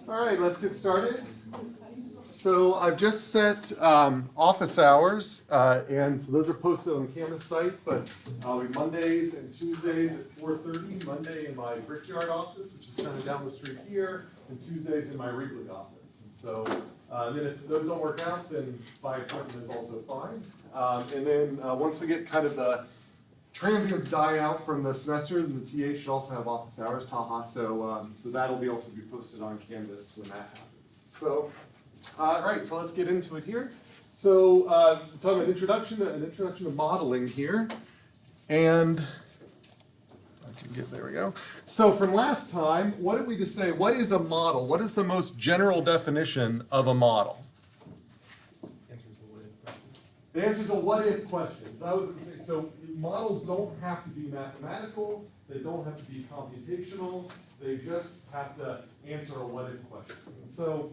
All right, let's get started. So I've just set office hours, and so those are posted on the Canvas site, but I'll be Mondays and Tuesdays at 4:30, Monday in my Brickyard office, which is kind of down the street here, and Tuesdays in my Wrigley office. And so then if those don't work out, then by appointment is also fine. And then once we get kind of the transients die out from the semester, then the TA should also have office hours, Taha, so that'll be also be posted on Canvas when that happens. So, all right, so let's get into it here. So, we're talking about an introduction to modeling here, and I can get, there we go. So from last time, what did we just say? What is a model? What is the most general definition of a model? The answer is a what-if question. So I was going to say, so models don't have to be mathematical, they don't have to be computational, they just have to answer a what-if question. And so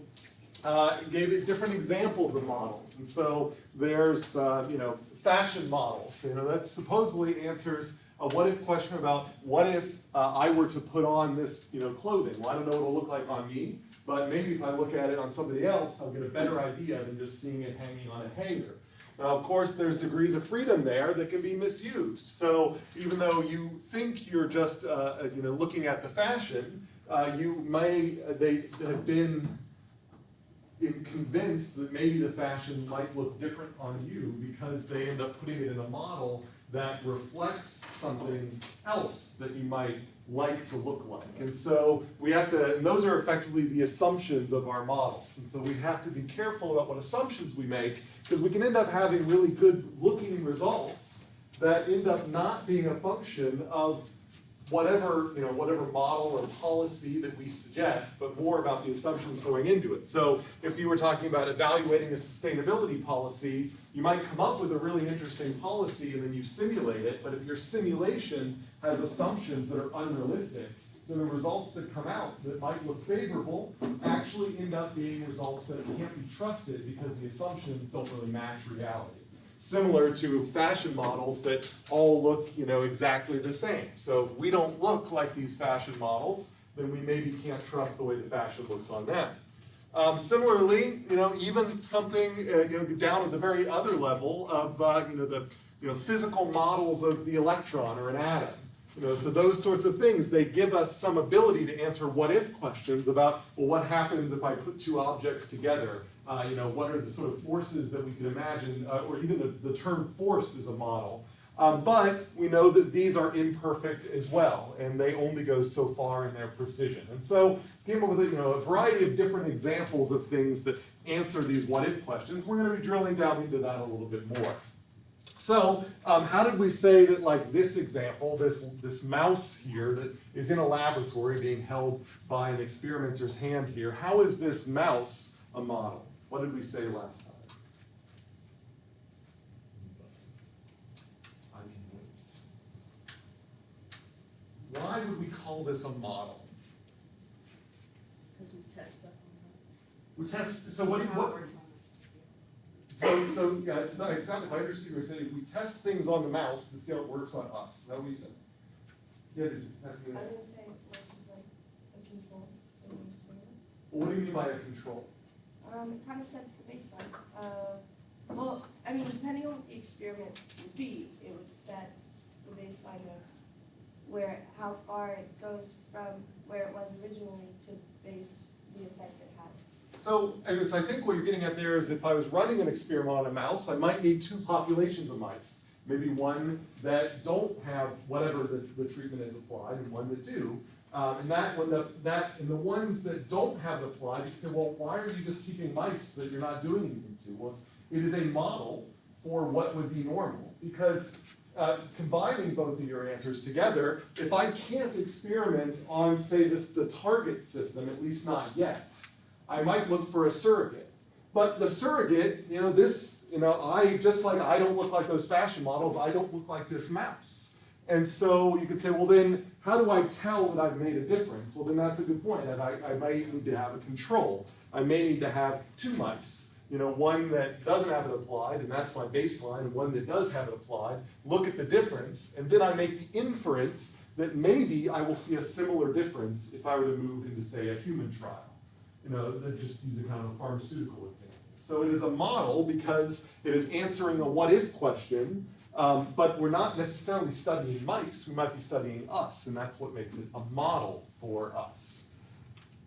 it gave it different examples of models. And so there's, fashion models. That supposedly answers a what-if question about what if I were to put on this, clothing. Well, I don't know what it'll look like on me, but maybe if I look at it on somebody else, I'll get a better idea than just seeing it hanging on a hanger. Now, of course, there's degrees of freedom there that can be misused. So even though you think you're just, looking at the fashion, they have been convinced that maybe the fashion might look different on you because they end up putting it in a model that reflects something else that you might like to look like. And so we have to, and those are effectively the assumptions of our models. And so we have to be careful about what assumptions we make, because we can end up having really good looking results that end up not being a function of whatever model or policy that we suggest, but more about the assumptions going into it. So if you were talking about evaluating a sustainability policy, you might come up with a really interesting policy and then you simulate it, but if your simulation has assumptions that are unrealistic, then the results that come out that might look favorable actually end up being results that can't be trusted because the assumptions don't really match reality. Similar to fashion models that all look, exactly the same. So if we don't look like these fashion models, then we maybe can't trust the way the fashion looks on them. Similarly, even something, down at the very other level of, the physical models of the electron or an atom. So those sorts of things, they give us some ability to answer what-if questions about, well, what happens if I put two objects together? What are the sort of forces that we can imagine, or even the term force is a model. But we know that these are imperfect as well, and they only go so far in their precision. And so came up with a variety of different examples of things that answer these what-if questions. We're going to be drilling down into that a little bit more. So how did we say that, like this example, this mouse here that is in a laboratory being held by an experimenter's hand here, how is this mouse a model? What did we say last time? I can wait. Why would we call this a model? Because we test stuff on that. We test, so what? So yeah, it's not if I understood you were saying we test things on the mouse to see how it works on us. Is that what you said? Yeah, did you test it? I didn't say mouse is like a control. Well, what do you mean by a control? It kind of sets the baseline. Depending on what the experiment would be, it would set the baseline of how far it goes from where it was originally to base the effect it has. So, I think what you're getting at there is if I was running an experiment on a mouse, I might need two populations of mice. Maybe one that don't have whatever the treatment is applied and one that do. And the ones that don't have it applied, you can say, well, why are you just keeping mice that you're not doing anything to? Well, it is a model for what would be normal. Because combining both of your answers together, if I can't experiment on, say, the target system, at least not yet, I might look for a surrogate. But the surrogate, just like I don't look like those fashion models, I don't look like this mouse. And so you could say, well then, how do I tell that I've made a difference? Well then that's a good point. I might need to have a control. I may need to have two mice. One that doesn't have it applied, and that's my baseline, and one that does have it applied. Look at the difference, and then I make the inference that maybe I will see a similar difference if I were to move into, say, a human trial. just use a kind of a pharmaceutical example. So it is a model because it is answering a what-if question, but we're not necessarily studying mice, we might be studying us, and that's what makes it a model for us.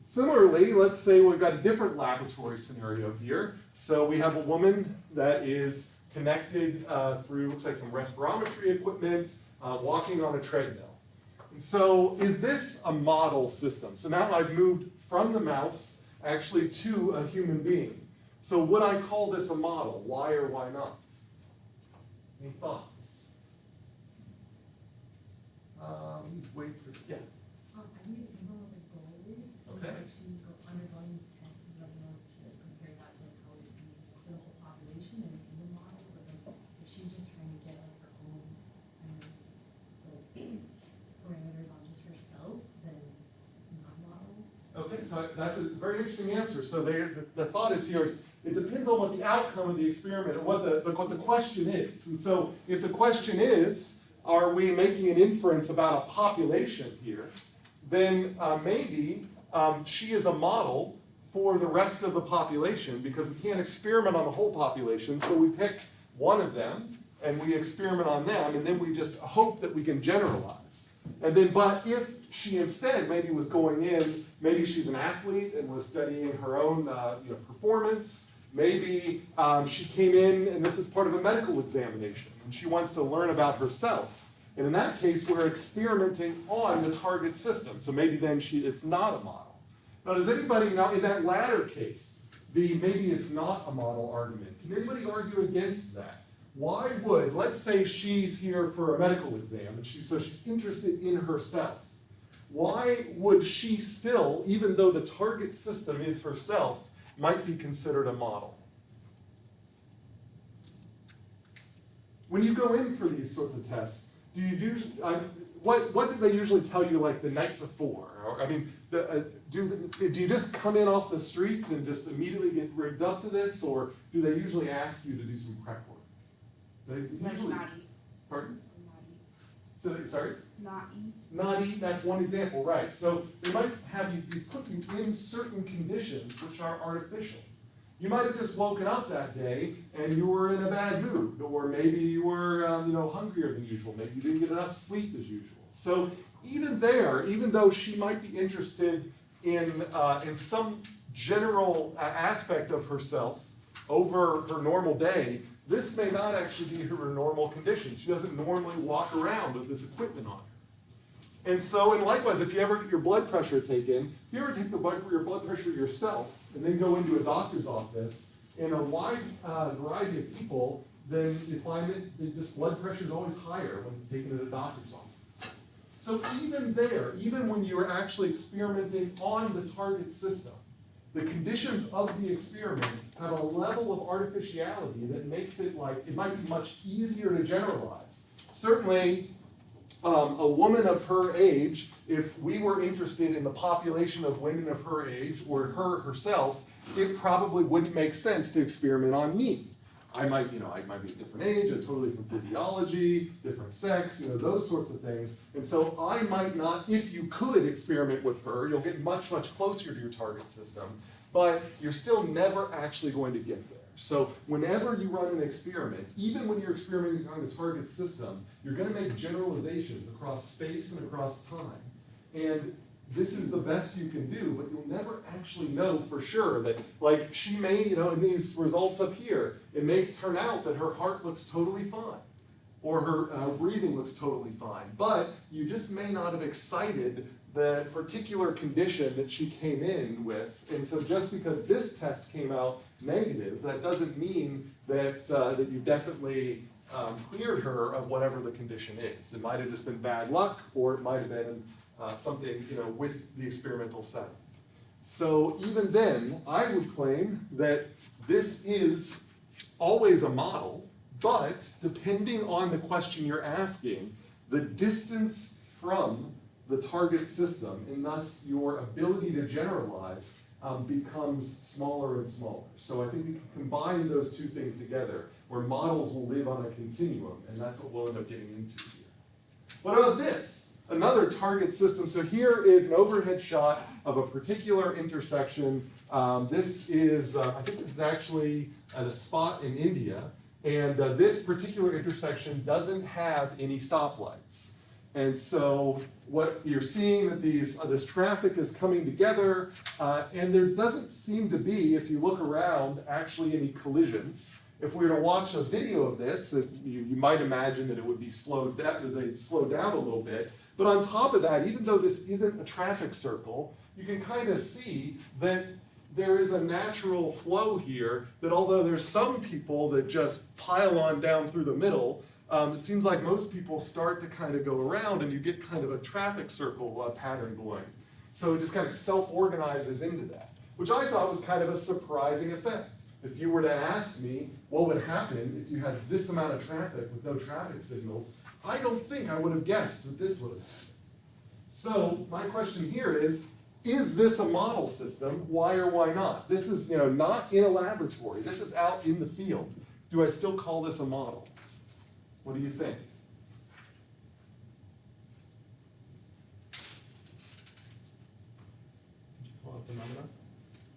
Similarly, let's say we've got a different laboratory scenario here. So we have a woman that is connected through, looks like some respirometry equipment, walking on a treadmill. And so is this a model system? So now I've moved from the mouse actually to a human being. So would I call this a model? Why or why not? Any thoughts? Wait for, yeah. I think it depends on what the goal is. Okay. Actually undergoing these tests and whether or not to compare that to how it would be for the whole population and in the model. But if she's just trying to get her own kind of parameters on just herself, then it's not a model. Okay, so that's a very interesting answer. So the thought is here is it depends on what the outcome of the experiment and what the question is. And so if the question is, are we making an inference about a population here, then maybe she is a model for the rest of the population because we can't experiment on the whole population, so we pick one of them and we experiment on them, and then we just hope that we can generalize. And then, but if she instead maybe was going in, maybe she's an athlete and was studying her own performance. Maybe she came in and this is part of a medical examination and she wants to learn about herself. And in that case, we're experimenting on the target system. So maybe then it's not a model. Now, does anybody, now in that latter case, maybe it's not a model argument, can anybody argue against that? Why would, let's say she's here for a medical exam, and so she's interested in herself. Why would she still, even though the target system is herself, might be considered a model? When you go in for these sorts of tests, do you do, what do they usually tell you like the night before? Or, I mean, do you just come in off the street and just immediately get rigged up to this, or do they usually ask you to do some prep work? They usually, not eat. Pardon? Not eat. So, sorry? Not eat. Not eat, that's one example, right. So they might have you put you in certain conditions which are artificial. You might have just woken up that day and you were in a bad mood, or maybe you were hungrier than usual, maybe you didn't get enough sleep as usual. So even there, even though she might be interested in some general aspect of herself over her normal day, this may not actually be her normal condition. She doesn't normally walk around with this equipment on her. And so, and likewise, if you ever get your blood pressure taken, if you ever take your blood pressure yourself and then go into a doctor's office, in a wide variety of people, then you find that this blood pressure is always higher when it's taken at a doctor's office. So even there, even when you're actually experimenting on the target system, the conditions of the experiment have a level of artificiality that makes it like, it might be much easier to generalize. Certainly, a woman of her age, if we were interested in the population of women of her age, or her herself, it probably wouldn't make sense to experiment on me. I might be a different age, a totally different physiology, different sex, those sorts of things. And so I might not, if you could experiment with her, you'll get much, much closer to your target system, but you're still never actually going to get there. So whenever you run an experiment, even when you're experimenting on the target system, you're going to make generalizations across space and across time. And this is the best you can do, but you'll never actually know for sure that, like, she may, in these results up here, it may turn out that her heart looks totally fine, or her breathing looks totally fine, but you just may not have excited the particular condition that she came in with. And so just because this test came out negative, that doesn't mean that, that you definitely cleared her of whatever the condition is. It might have just been bad luck, or it might have been something, with the experimental setting. So even then, I would claim that this is always a model, but depending on the question you're asking, the distance from the target system, and thus your ability to generalize, becomes smaller and smaller. So I think we can combine those two things together, where models will live on a continuum, and that's what we'll end up getting into here. What about this? Another target system. So here is an overhead shot of a particular intersection. This is, I think this is actually at a spot in India. And this particular intersection doesn't have any stoplights. And so what you're seeing that this traffic is coming together, and there doesn't seem to be, if you look around, actually any collisions. If we were to watch a video of this, you might imagine that it would be slowed down, that they'd slow down a little bit. But on top of that, even though this isn't a traffic circle, you can kind of see that there is a natural flow here, that although there's some people that just pile on down through the middle, it seems like most people start to kind of go around and you get kind of a traffic circle pattern going. So it just kind of self-organizes into that, which I thought was kind of a surprising effect. If you were to ask me what would happen if you had this amount of traffic with no traffic signals, I don't think I would have guessed that this would have happened. So my question here is this a model system? Why or why not? This is not in a laboratory. This is out in the field. Do I still call this a model? What do you think? Did you call it phenomenon?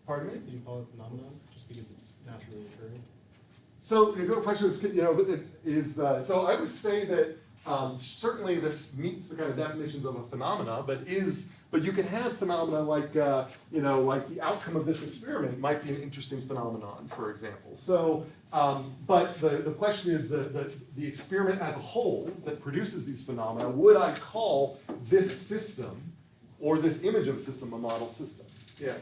Pardon me? Did you call it phenomenon just because it's naturally occurring? So the good question is, so I would say that certainly this meets the kind of definitions of a phenomena, but you can have phenomena like like the outcome of this experiment might be an interesting phenomenon, for example. So, but the question is the experiment as a whole that produces these phenomena, would I call this system or this image of a system a model system? Yeah.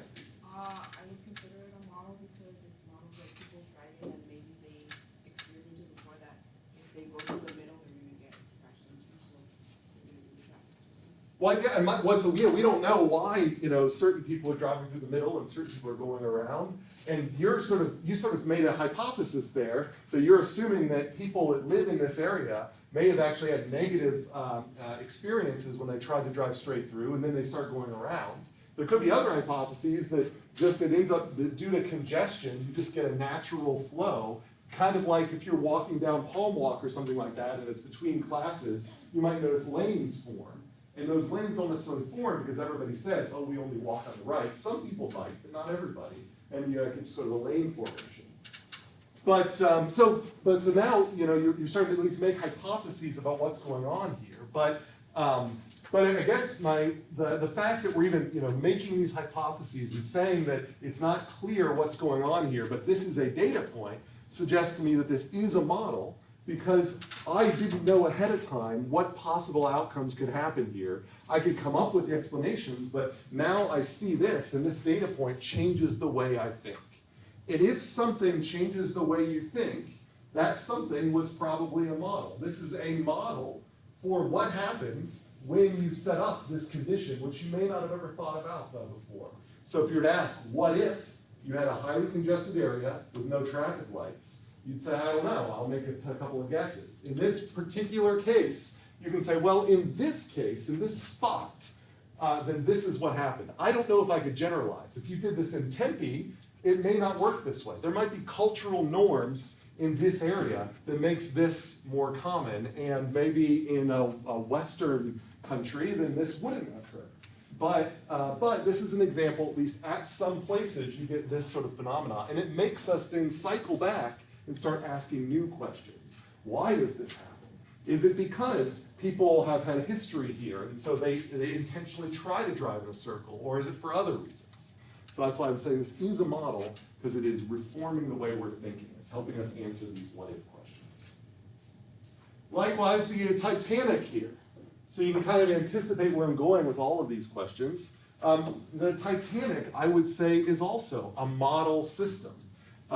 I would consider it a model because if models are people driving and maybe they experimented before that, if they go through the middle, they're going to get crashed into, so they're going to do the traffic. Well, yeah, we don't know why certain people are driving through the middle and certain people are going around. And you sort of made a hypothesis there that you're assuming that people that live in this area may have actually had negative experiences when they tried to drive straight through, and then they start going around. There could be other hypotheses that just it ends up that due to congestion, you just get a natural flow, kind of like if you're walking down Palm Walk or something like that, and it's between classes, you might notice lanes form. And those lanes don't necessarily form because everybody says, oh, we only walk on the right. Some people bike, but not everybody. And you get sort of a lane formation. But so now you're starting to at least make hypotheses about what's going on here. But I guess the fact that we're even making these hypotheses and saying that it's not clear what's going on here, but this is a data point, suggests to me that this is a model, because I didn't know ahead of time what possible outcomes could happen here. I could come up with the explanations, but now I see this, and this data point changes the way I think. And if something changes the way you think, that something was probably a model. This is a model for what happens when you set up this condition, which you may not have ever thought about before. So if you were to ask, what if you had a highly congested area with no traffic lights? You'd say, I don't know, I'll make a couple of guesses. In this particular case, you can say, well, in this case, in this spot, then this is what happened. I don't know if I could generalize. If you did this in Tempe, it may not work this way. There might be cultural norms in this area that makes this more common, and maybe in a Western country, then this wouldn't occur. But this is an example, at least at some places, you get this sort of phenomena, and it makes us then cycle back and start asking new questions. Why does this happen? Is it because people have had a history here, and so they intentionally try to drive in a circle, or is it for other reasons? So that's why I'm saying this is a model, because it is reforming the way we're thinking. It's helping us answer these what-if questions. Likewise, the Titanic here. So you can kind of anticipate where I'm going with all of these questions. The Titanic, I would say, is also a model system.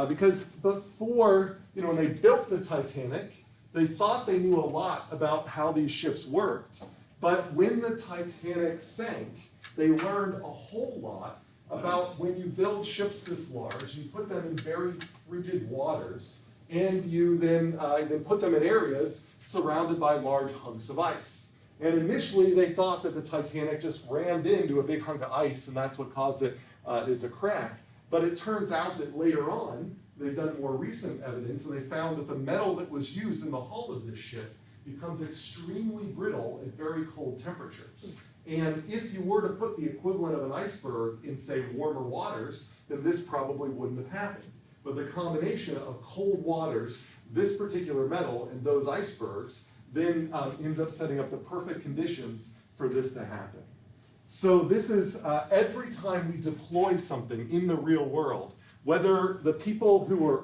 Because before, when they built the Titanic, they thought they knew a lot about how these ships worked. But when the Titanic sank, they learned a whole lot about when you build ships this large, you put them in very frigid waters, and you then put them in areas surrounded by large hunks of ice. And initially, they thought that the Titanic just rammed into a big hunk of ice, and that's what caused it to crack. But it turns out that later on, they've done more recent evidence, and they found that the metal that was used in the hull of this ship becomes extremely brittle at very cold temperatures. And if you were to put the equivalent of an iceberg in, say, warmer waters, then this probably wouldn't have happened. But the combination of cold waters, this particular metal, and those icebergs, then ends up setting up the perfect conditions for this to happen. So this is every time we deploy something in the real world, whether the people who are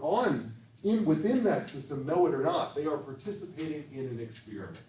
within that system know it or not, they are participating in an experiment.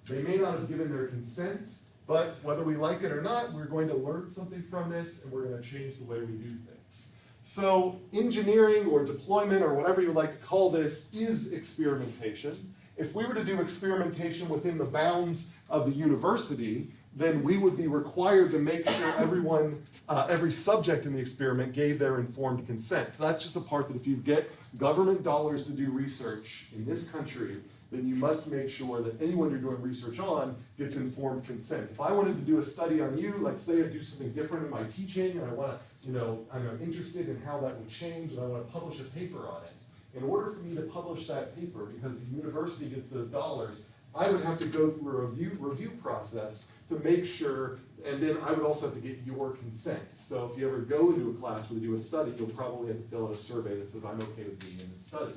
They may not have given their consent, but whether we like it or not, we're going to learn something from this, and we're going to change the way we do things. So engineering or deployment or whatever you like to call this is experimentation. If we were to do experimentation within the bounds of the university, then we would be required to make sure everyone, every subject in the experiment gave their informed consent. That's just a part that if you get government dollars to do research in this country, then you must make sure that anyone you're doing research on gets informed consent. If I wanted to do a study on you, like say I do something different in my teaching, and I want to, I'm interested in how that would change, and I want to publish a paper on it. In order for me to publish that paper, because the university gets those dollars, I would have to go through a review process to make sure, and then I would also have to get your consent. So if you ever go into a class where they do a study, you'll probably have to fill out a survey that says I'm okay with being in this study.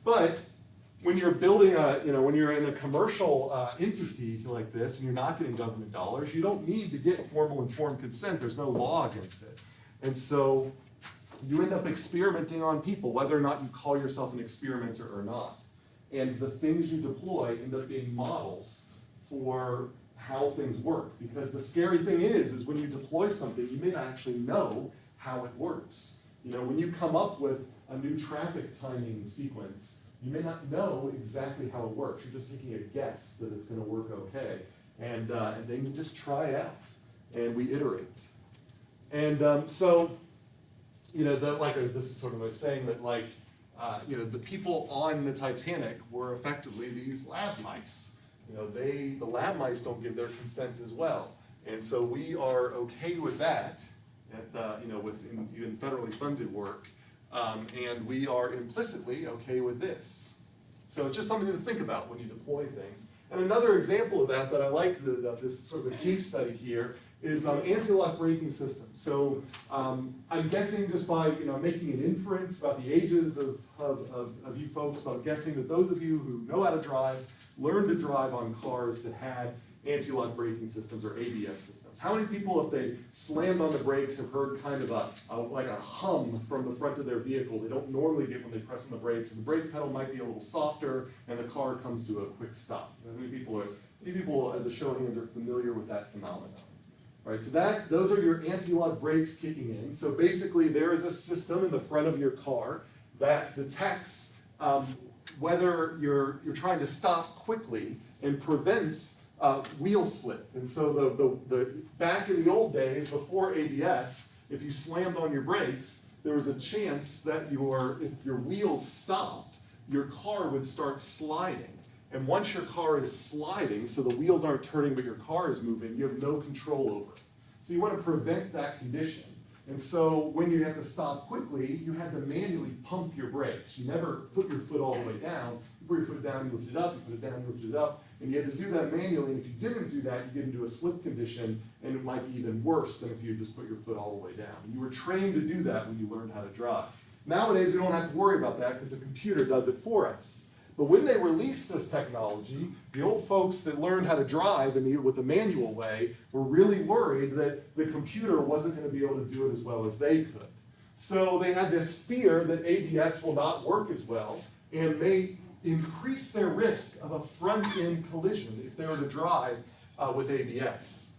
But when you're building when you're in a commercial entity like this and you're not getting government dollars, you don't need to get formal informed consent. There's no law against it. And so you end up experimenting on people, whether or not you call yourself an experimenter or not. And the things you deploy end up being models for how things work. Because the scary thing is when you deploy something, you may not actually know how it works. When you come up with a new traffic timing sequence, you may not know exactly how it works. You're just taking a guess that it's going to work okay. And then you just try it out, and we iterate. And so, this is sort of like saying that, the people on the Titanic were effectively these lab mice. The lab mice don't give their consent as well. And so we are okay with that, in federally funded work. And we are implicitly okay with this. So it's just something to think about when you deploy things. And another example of that I like, this sort of a case study here, is anti-lock braking systems. So I'm guessing just by making an inference about the ages of you folks, but I'm guessing that those of you who know how to drive learned to drive on cars that had anti-lock braking systems or ABS systems. How many people, if they slammed on the brakes, have heard kind of like a hum from the front of their vehicle they don't normally get when they press on the brakes, and the brake pedal might be a little softer, and the car comes to a quick stop? How many people, as a show of hands, are familiar with that phenomenon? Right, so those are your anti-lock brakes kicking in. So basically, there is a system in the front of your car that detects whether you're trying to stop quickly and prevents wheel slip. And so the back in the old days, before ABS, if you slammed on your brakes, there was a chance that if your wheels stopped, your car would start sliding. And once your car is sliding, so the wheels aren't turning but your car is moving, you have no control over it. So you want to prevent that condition. And so when you have to stop quickly, you had to manually pump your brakes. You never put your foot all the way down. You put your foot down, you lift it up, you put it down, you lift it up. And you had to do that manually. And if you didn't do that, you get into a slip condition, and it might be even worse than if you just put your foot all the way down. And you were trained to do that when you learned how to drive. Nowadays, we don't have to worry about that because the computer does it for us. But when they released this technology, the old folks that learned how to drive with the manual way were really worried that the computer wasn't going to be able to do it as well as they could. So they had this fear that ABS will not work as well, and they increase their risk of a front-end collision if they were to drive with ABS.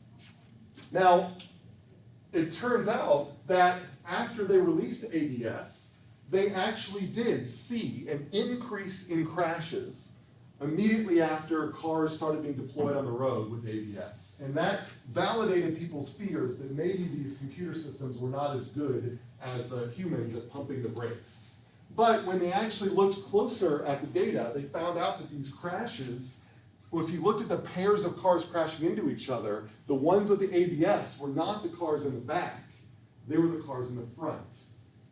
Now, it turns out that after they released ABS, they actually did see an increase in crashes immediately after cars started being deployed on the road with ABS. And that validated people's fears that maybe these computer systems were not as good as the humans at pumping the brakes. But when they actually looked closer at the data, they found out that these crashes, well, if you looked at the pairs of cars crashing into each other, the ones with the ABS were not the cars in the back, they were the cars in the front.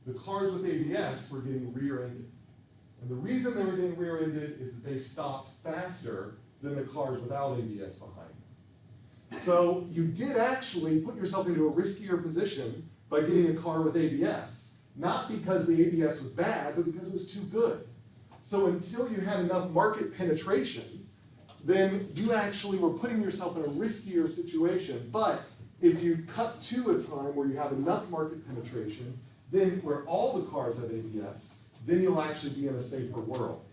The cars with ABS were getting rear-ended. And the reason they were getting rear-ended is that they stopped faster than the cars without ABS behind them. So you did actually put yourself into a riskier position by getting a car with ABS, not because the ABS was bad, but because it was too good. So until you had enough market penetration, then you actually were putting yourself in a riskier situation. But if you cut to a time where you have enough market penetration, then where all the cars have ABS, then you'll actually be in a safer world.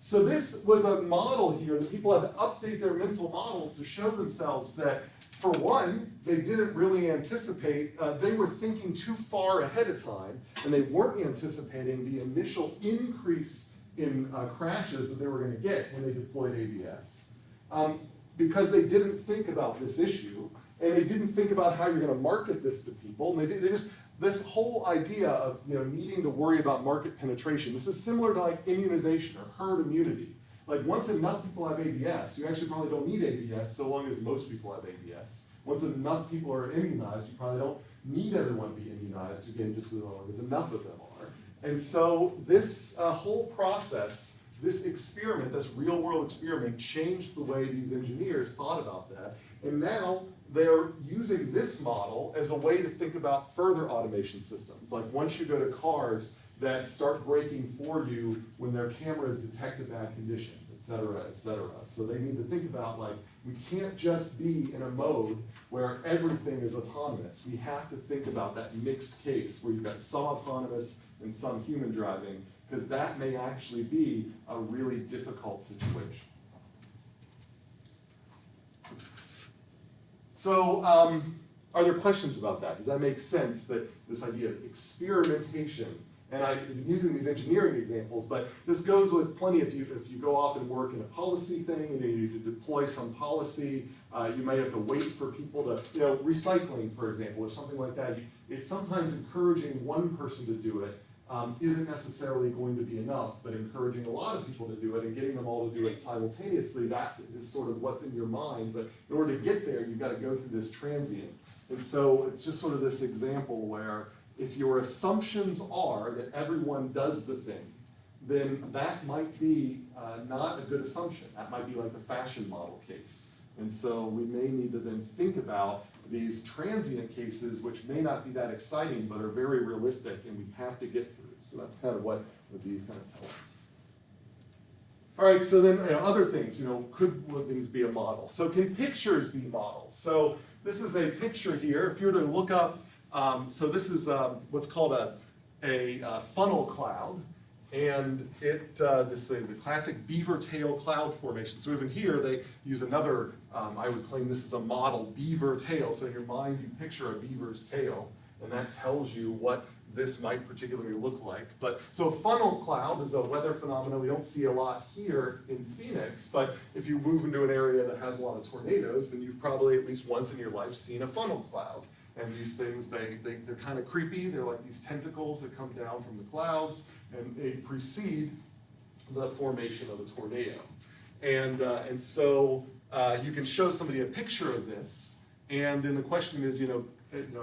So this was a model here that people had to update their mental models to show themselves that, for one, they didn't really anticipate, they were thinking too far ahead of time, and they weren't anticipating the initial increase in crashes that they were going to get when they deployed ABS. Because they didn't think about this issue, and they didn't think about how you're going to market this to people, and they just, this whole idea of needing to worry about market penetration, this is similar to like immunization or herd immunity. Like once enough people have ABS, you actually probably don't need ABS so long as most people have ABS. Once enough people are immunized, you probably don't need everyone to be immunized, again, just as long as enough of them are. And so this whole process, this experiment, this real world experiment changed the way these engineers thought about that. And now they're using this model as a way to think about further automation systems. Like once you go to cars that start braking for you when their cameras detect a bad condition, et cetera, et cetera. So they need to think about, like, we can't just be in a mode where everything is autonomous. We have to think about that mixed case where you've got some autonomous and some human driving, because that may actually be a really difficult situation. So are there questions about that? Does that make sense, that this idea of experimentation? And I've been using these engineering examples, but this goes with plenty. If you go off and work in a policy thing, and you need to deploy some policy, you might have to wait for people to, recycling, for example, or something like that. It's sometimes encouraging one person to do it isn't necessarily going to be enough, but encouraging a lot of people to do it and getting them all to do it simultaneously, that is sort of what's in your mind. But in order to get there, you've got to go through this transient. And so it's just sort of this example where if your assumptions are that everyone does the thing, then that might be not a good assumption. That might be like the fashion model case. And so we may need to then think about these transient cases, which may not be that exciting, but are very realistic, and we have to get through. So that's kind of what these kind of tell us. All right, so then other things, could things be a model? So can pictures be models? So this is a picture here. If you were to look up, so this is what's called a funnel cloud. And the classic beaver tail cloud formation. So even here, they use another, I would claim this is a model beaver tail. So in your mind, you picture a beaver's tail, and that tells you what this might particularly look like. But so a funnel cloud is a weather phenomenon we don't see a lot here in Phoenix, but if you move into an area that has a lot of tornadoes, then you've probably at least once in your life seen a funnel cloud. And these things, they're kind of creepy. They're like these tentacles that come down from the clouds, and they precede the formation of a tornado. And so you can show somebody a picture of this, and then the question is,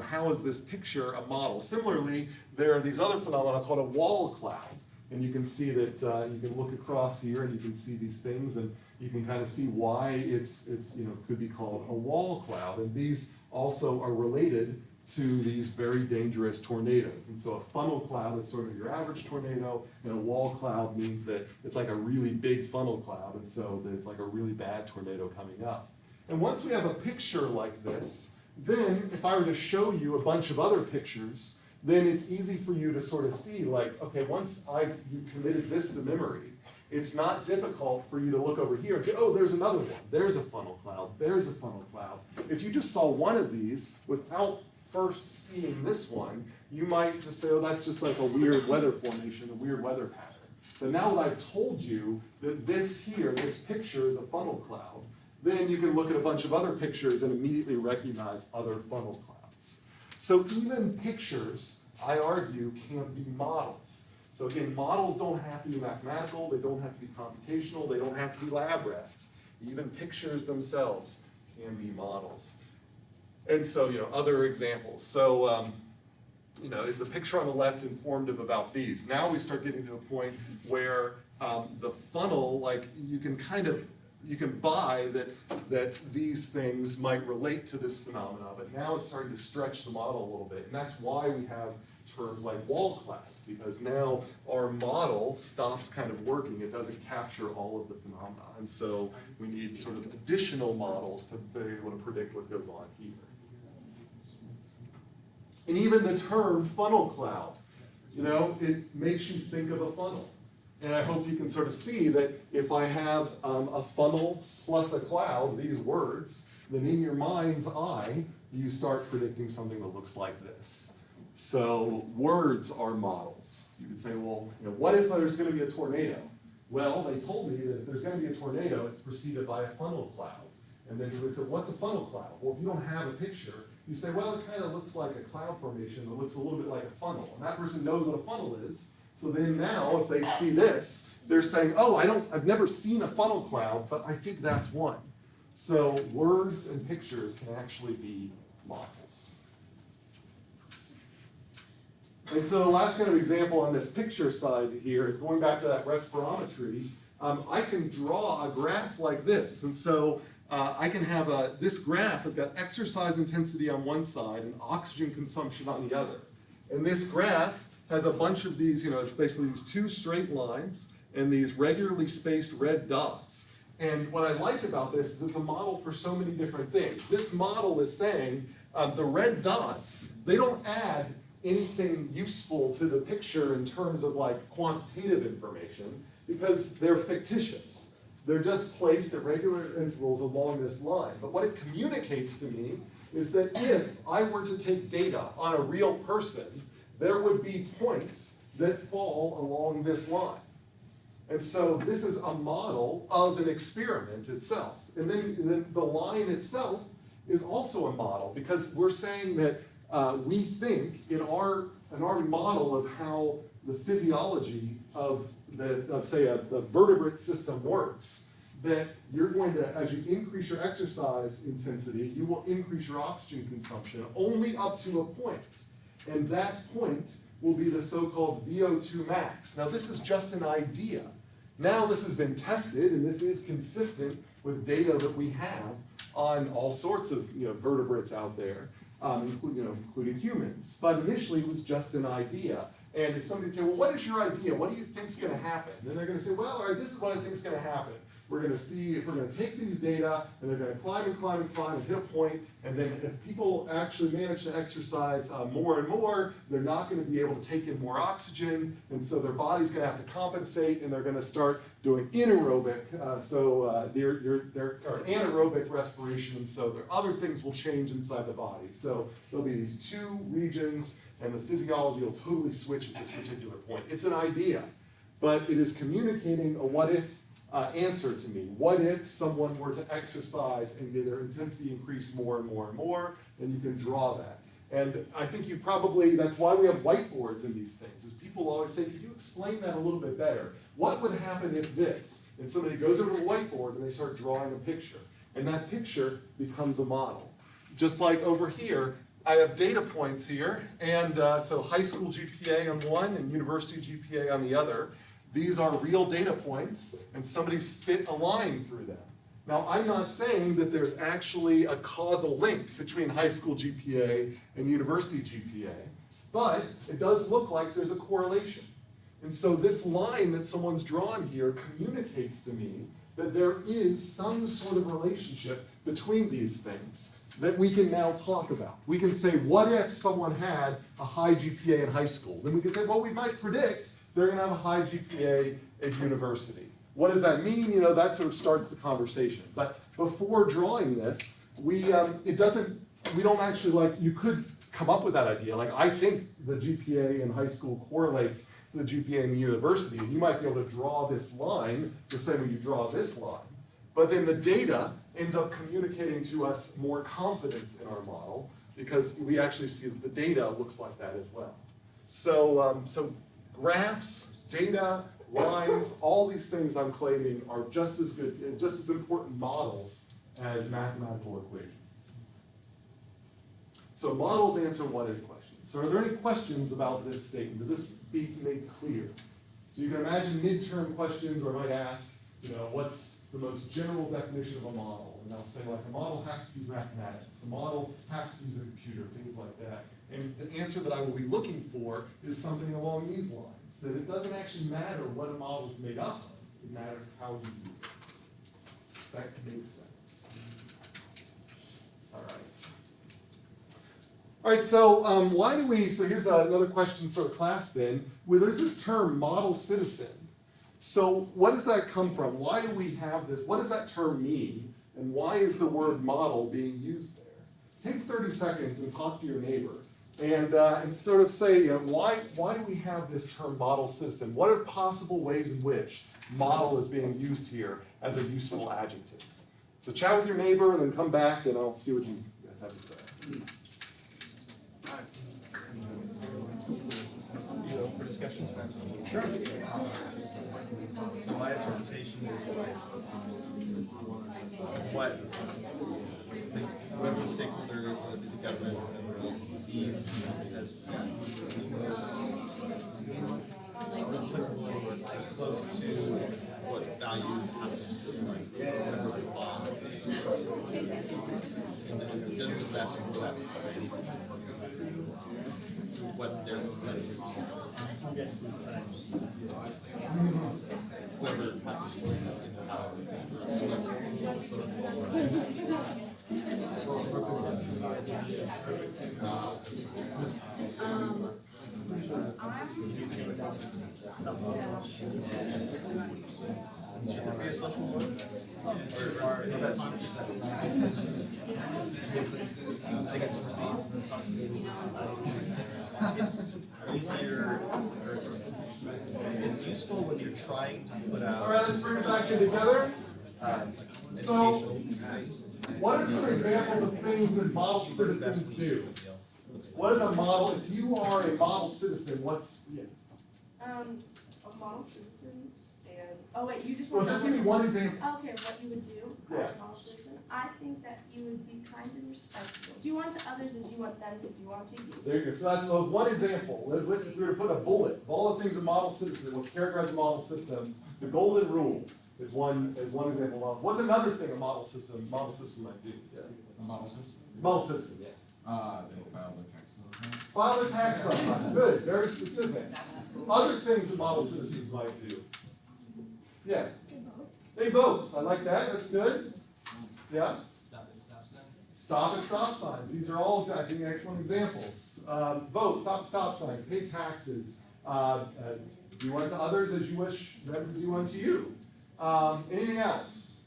how is this picture a model? Similarly, there are these other phenomena called a wall cloud, and you can see that you can look across here, and you can see these things, and you can kind of see why it's could be called a wall cloud. And these also are related to these very dangerous tornadoes. And so a funnel cloud is sort of your average tornado, and a wall cloud means that it's like a really big funnel cloud, and so there's like a really bad tornado coming up. And once we have a picture like this, then if I were to show you a bunch of other pictures, then it's easy for you to sort of see, like, okay, once you've committed this to memory, it's not difficult for you to look over here and say, oh, there's another one. There's a funnel cloud. There's a funnel cloud. If you just saw one of these without first seeing this one, you might just say, oh, that's just like a weird weather formation, a weird weather pattern. But now that I've told you that this here, this picture is a funnel cloud, then you can look at a bunch of other pictures and immediately recognize other funnel clouds. So even pictures, I argue, can be models. So again, models don't have to be mathematical, they don't have to be computational, they don't have to be lab rats. Even pictures themselves can be models. And so, other examples. So, is the picture on the left informative about these? Now we start getting to a point where the funnel, like you can buy that these things might relate to this phenomena, but now it's starting to stretch the model a little bit, and that's why we have terms like wall cloud, because now our model stops kind of working. It doesn't capture all of the phenomena, and so we need sort of additional models to be able to predict what goes on here. And even the term funnel cloud, it makes you think of a funnel. And I hope you can sort of see that if I have a funnel plus a cloud, these words, then in your mind's eye, you start predicting something that looks like this. So words are models. You could say, well, what if there's going to be a tornado? Well, they told me that if there's going to be a tornado, it's preceded by a funnel cloud. And then they said, what's a funnel cloud? Well, if you don't have a picture, you say, well, it kind of looks like a cloud formation that looks a little bit like a funnel. And that person knows what a funnel is. So then now, if they see this, they're saying, oh, I've never seen a funnel cloud, but I think that's one. So words and pictures can actually be models. And so the last kind of example on this picture side here is going back to that respirometry. I can draw a graph like this. And so I can have this graph has got exercise intensity on one side and oxygen consumption on the other. And this graph has a bunch of these, it's basically these two straight lines and these regularly spaced red dots. And what I like about this is it's a model for so many different things. This model is saying the red dots, they don't add anything useful to the picture in terms of like quantitative information because they're fictitious. They're just placed at regular intervals along this line. But what it communicates to me is that if I were to take data on a real person, there would be points that fall along this line. And so this is a model of an experiment itself. And then the line itself is also a model because we're saying that we think in our model of how the physiology of the vertebrate system works, that you're going to, as you increase your exercise intensity, you will increase your oxygen consumption only up to a point. And that point will be the so-called VO2 max. Now this is just an idea. Now this has been tested, and this is consistent with data that we have on all sorts of vertebrates out there, including humans. But initially it was just an idea. And if somebody said, well, what is your idea? What do you think is going to happen? Then they're going to say, well, all right, this is what I think is going to happen. We're going to see if we're going to take these data, and they're going to climb and climb and climb and hit a point, and then if people actually manage to exercise more and more, they're not going to be able to take in more oxygen, and so their body's going to have to compensate, and they're going to start doing anaerobic, or anaerobic respiration, and so their other things will change inside the body. So there'll be these two regions, and the physiology will totally switch at this particular point. It's an idea, but it is communicating a what-if answer to me. What if someone were to exercise and get their intensity increase more and more and more, and you can draw that. And I think you probably, that's why we have whiteboards in these things, is people always say, could you explain that a little bit better? What would happen if this? And somebody goes over to the whiteboard and they start drawing a picture. And that picture becomes a model. Just like over here, I have data points here, and so high school GPA on one and university GPA on the other. These are real data points, and somebody's fit a line through them. Now, I'm not saying that there's actually a causal link between high school GPA and university GPA, but it does look like there's a correlation. And so this line that someone's drawn here communicates to me that there is some sort of relationship between these things that we can now talk about. We can say, what if someone had a high GPA in high school? Then we can say, well, we might predict they're going to have a high GPA at university. What does that mean? That sort of starts the conversation. But before drawing this, we don't actually you could come up with that idea. Like, I think the GPA in high school correlates to the GPA in the university, and you might be able to draw this line the same way you draw this line. But then the data ends up communicating to us more confidence in our model because we actually see that the data looks like that as well. So, graphs, data, lines, all these things I'm claiming are just as good, just as important models as mathematical equations. So models answer what-if questions. So are there any questions about this statement? Does this speak make clear? So you can imagine midterm questions where I might ask, what's the most general definition of a model? And I'll say, like, a model has to use mathematics, a model has to use a computer, things like that. And the answer that I will be looking for is something along these lines, that it doesn't actually matter what a model is made up of, it matters how you use it. That makes sense. All right. All right, so so here's another question for the class then. Well, there's this term, model citizen. So what does that come from? Why do we have this? What does that term mean? And why is the word model being used there? Take 30 seconds and talk to your neighbor and sort of say, why do we have this term model citizen? What are possible ways in which model is being used here as a useful adjective? So chat with your neighbor and then come back and I'll see what you guys have to say. For discussion? Sure. So my interpretation is like whoever the stakeholder is, whether it be the government or whatever else, sees as the most applicable or close to what values happen to whatever the laws and does the best for that society. What their sense whoever happens to be in power. Should there be a social norm? Or that's I think it's easier, or it's useful when you're trying to put out. All right, let's bring it back in together. So, what are some examples of things that model citizens do? What is a model? If you are a model citizen, what's A model citizen stand. Oh wait, you just well, want. just give me one example. Okay, what you would do as a model citizen? I think that you would be kind and respectful. Do unto others as you want them to do unto you. There you go. So that's one example. Let's put a bullet of all the things a model citizen, what characterize model systems. The golden rule is one example. What's another thing a model system might do? Yeah. A model system? Model system, yeah. They file their taxes. File their tax sometime. Good, very specific. Other things that model citizens might do. Yeah. They vote. I like that. That's good. Yeah. Stop at stop signs. Stop at stop signs. These are all, I think, excellent examples. Vote, stop at stop signs, pay taxes, do unto others as you wish them to do unto you. Anything else?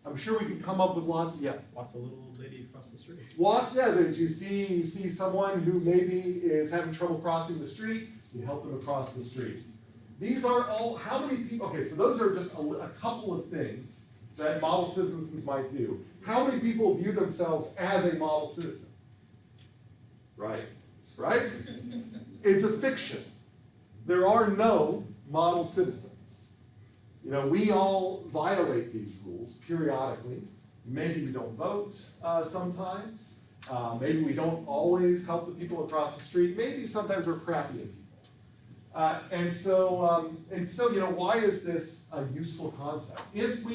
I'm sure we can come up with lots. Yeah. Walk the little lady across the street. Walk. Yeah. That you see someone who maybe is having trouble crossing the street. You help them across the street. These are all. How many people? Okay. So those are just a couple of things that model citizens might do. How many people view themselves as a model citizen? Right. Right? It's a fiction. There are no model citizens. We all violate these rules periodically. Maybe we don't vote sometimes. Maybe we don't always help the people across the street. Maybe sometimes we're crappy at people. And so, why is this a useful concept? If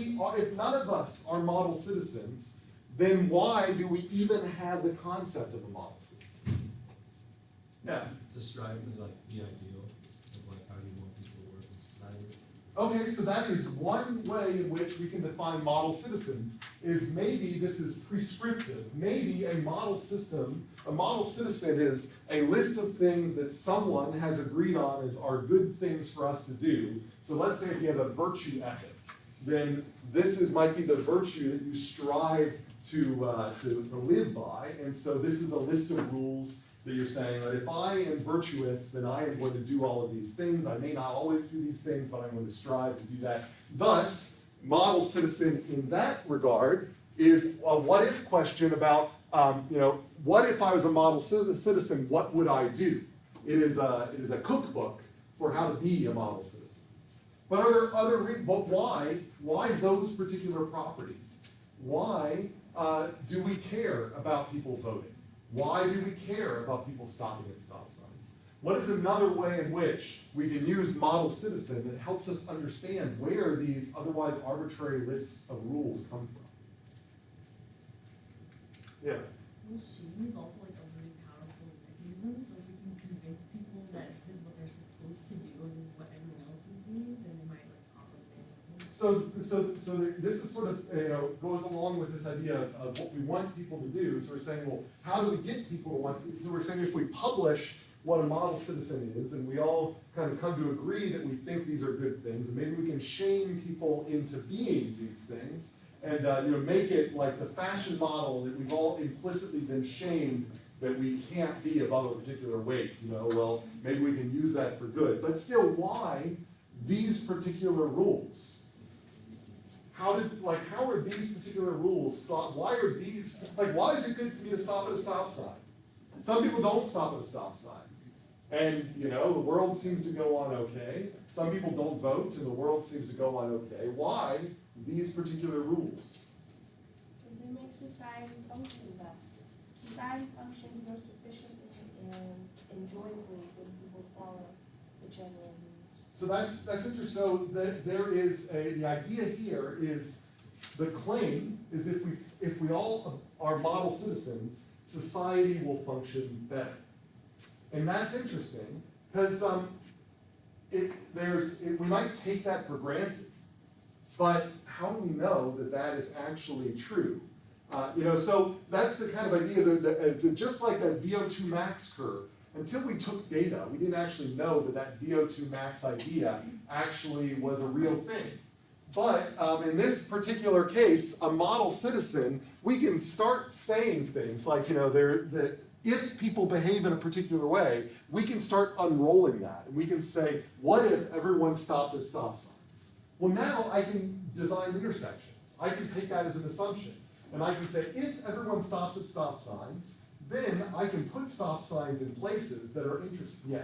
none of us are model citizens, then why do we even have the concept of a model citizen? Yeah. To strive for the ideal of how you want people to work in society. Okay, so that is one way in which we can define model citizens. Is maybe this is prescriptive. Maybe a model citizen is a list of things that someone has agreed on are good things for us to do. So let's say if you have a virtue ethic, then this might be the virtue that you strive to live by. And so this is a list of rules that you're saying that if I am virtuous, then I am going to do all of these things. I may not always do these things, but I'm going to strive to do that. Thus, model citizen in that regard is a what-if question about, what if I was a model citizen, what would I do? It is a cookbook for how to be a model citizen. But are there other reasons? But why those particular properties? Why do we care about people voting? Why do we care about people stopping at stop signs? What is another way in which we can use model citizen that helps us understand where these otherwise arbitrary lists of rules come from? Yeah. Well, shading is also like a really powerful mechanism, so if we can convince people that this is what they're supposed to do and this is what everyone else is doing, then they might like pop up in. So this is sort of, goes along with this idea of what we want people to do. So we're saying, well, how do we get people to want, so we're saying if we publish what a model citizen is, and we all kind of come to agree that we think these are good things, and maybe we can shame people into being these things, and make it like the fashion model that we've all implicitly been shamed that we can't be above a particular weight. Well, maybe we can use that for good. But still, why these particular rules? How are these particular rules thought? Why are these, why is it good for me to stop at a stop sign? Some people don't stop at a stop sign. And, the world seems to go on okay. Some people don't vote, and the world seems to go on okay. Why these particular rules? Because they make society function best. Society functions most efficiently and enjoyably when people follow the general rules. So that's interesting. So there is the idea here is the claim is if we all are model citizens, society will function better. And that's interesting because we might take that for granted, but how do we know that that is actually true? So that's the kind of idea that it's just like that VO2 max curve. Until we took data, we didn't actually know that VO2 max idea actually was a real thing. But in this particular case, a model citizen, we can start saying things like, that if people behave in a particular way, we can start unrolling that. And we can say, what if everyone stopped at stop signs? Well, now I can design intersections. I can take that as an assumption. And I can say, if everyone stops at stop signs, then I can put stop signs in places that are interesting. Yeah.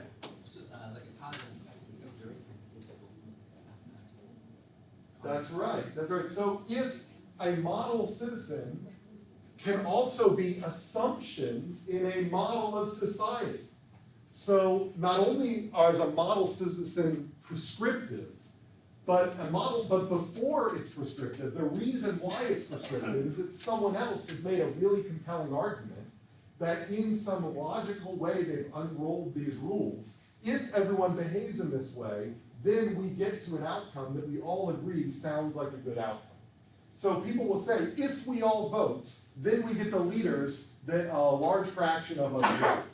That's right. That's right. So if a model citizen can also be assumptions in a model of society. So not only is a model citizen prescriptive, but before it's prescriptive, the reason why it's prescriptive is that someone else has made a really compelling argument that in some logical way they've unrolled these rules. If everyone behaves in this way, then we get to an outcome that we all agree sounds like a good outcome. So people will say, if we all vote, then we get the leaders that a large fraction of us vote.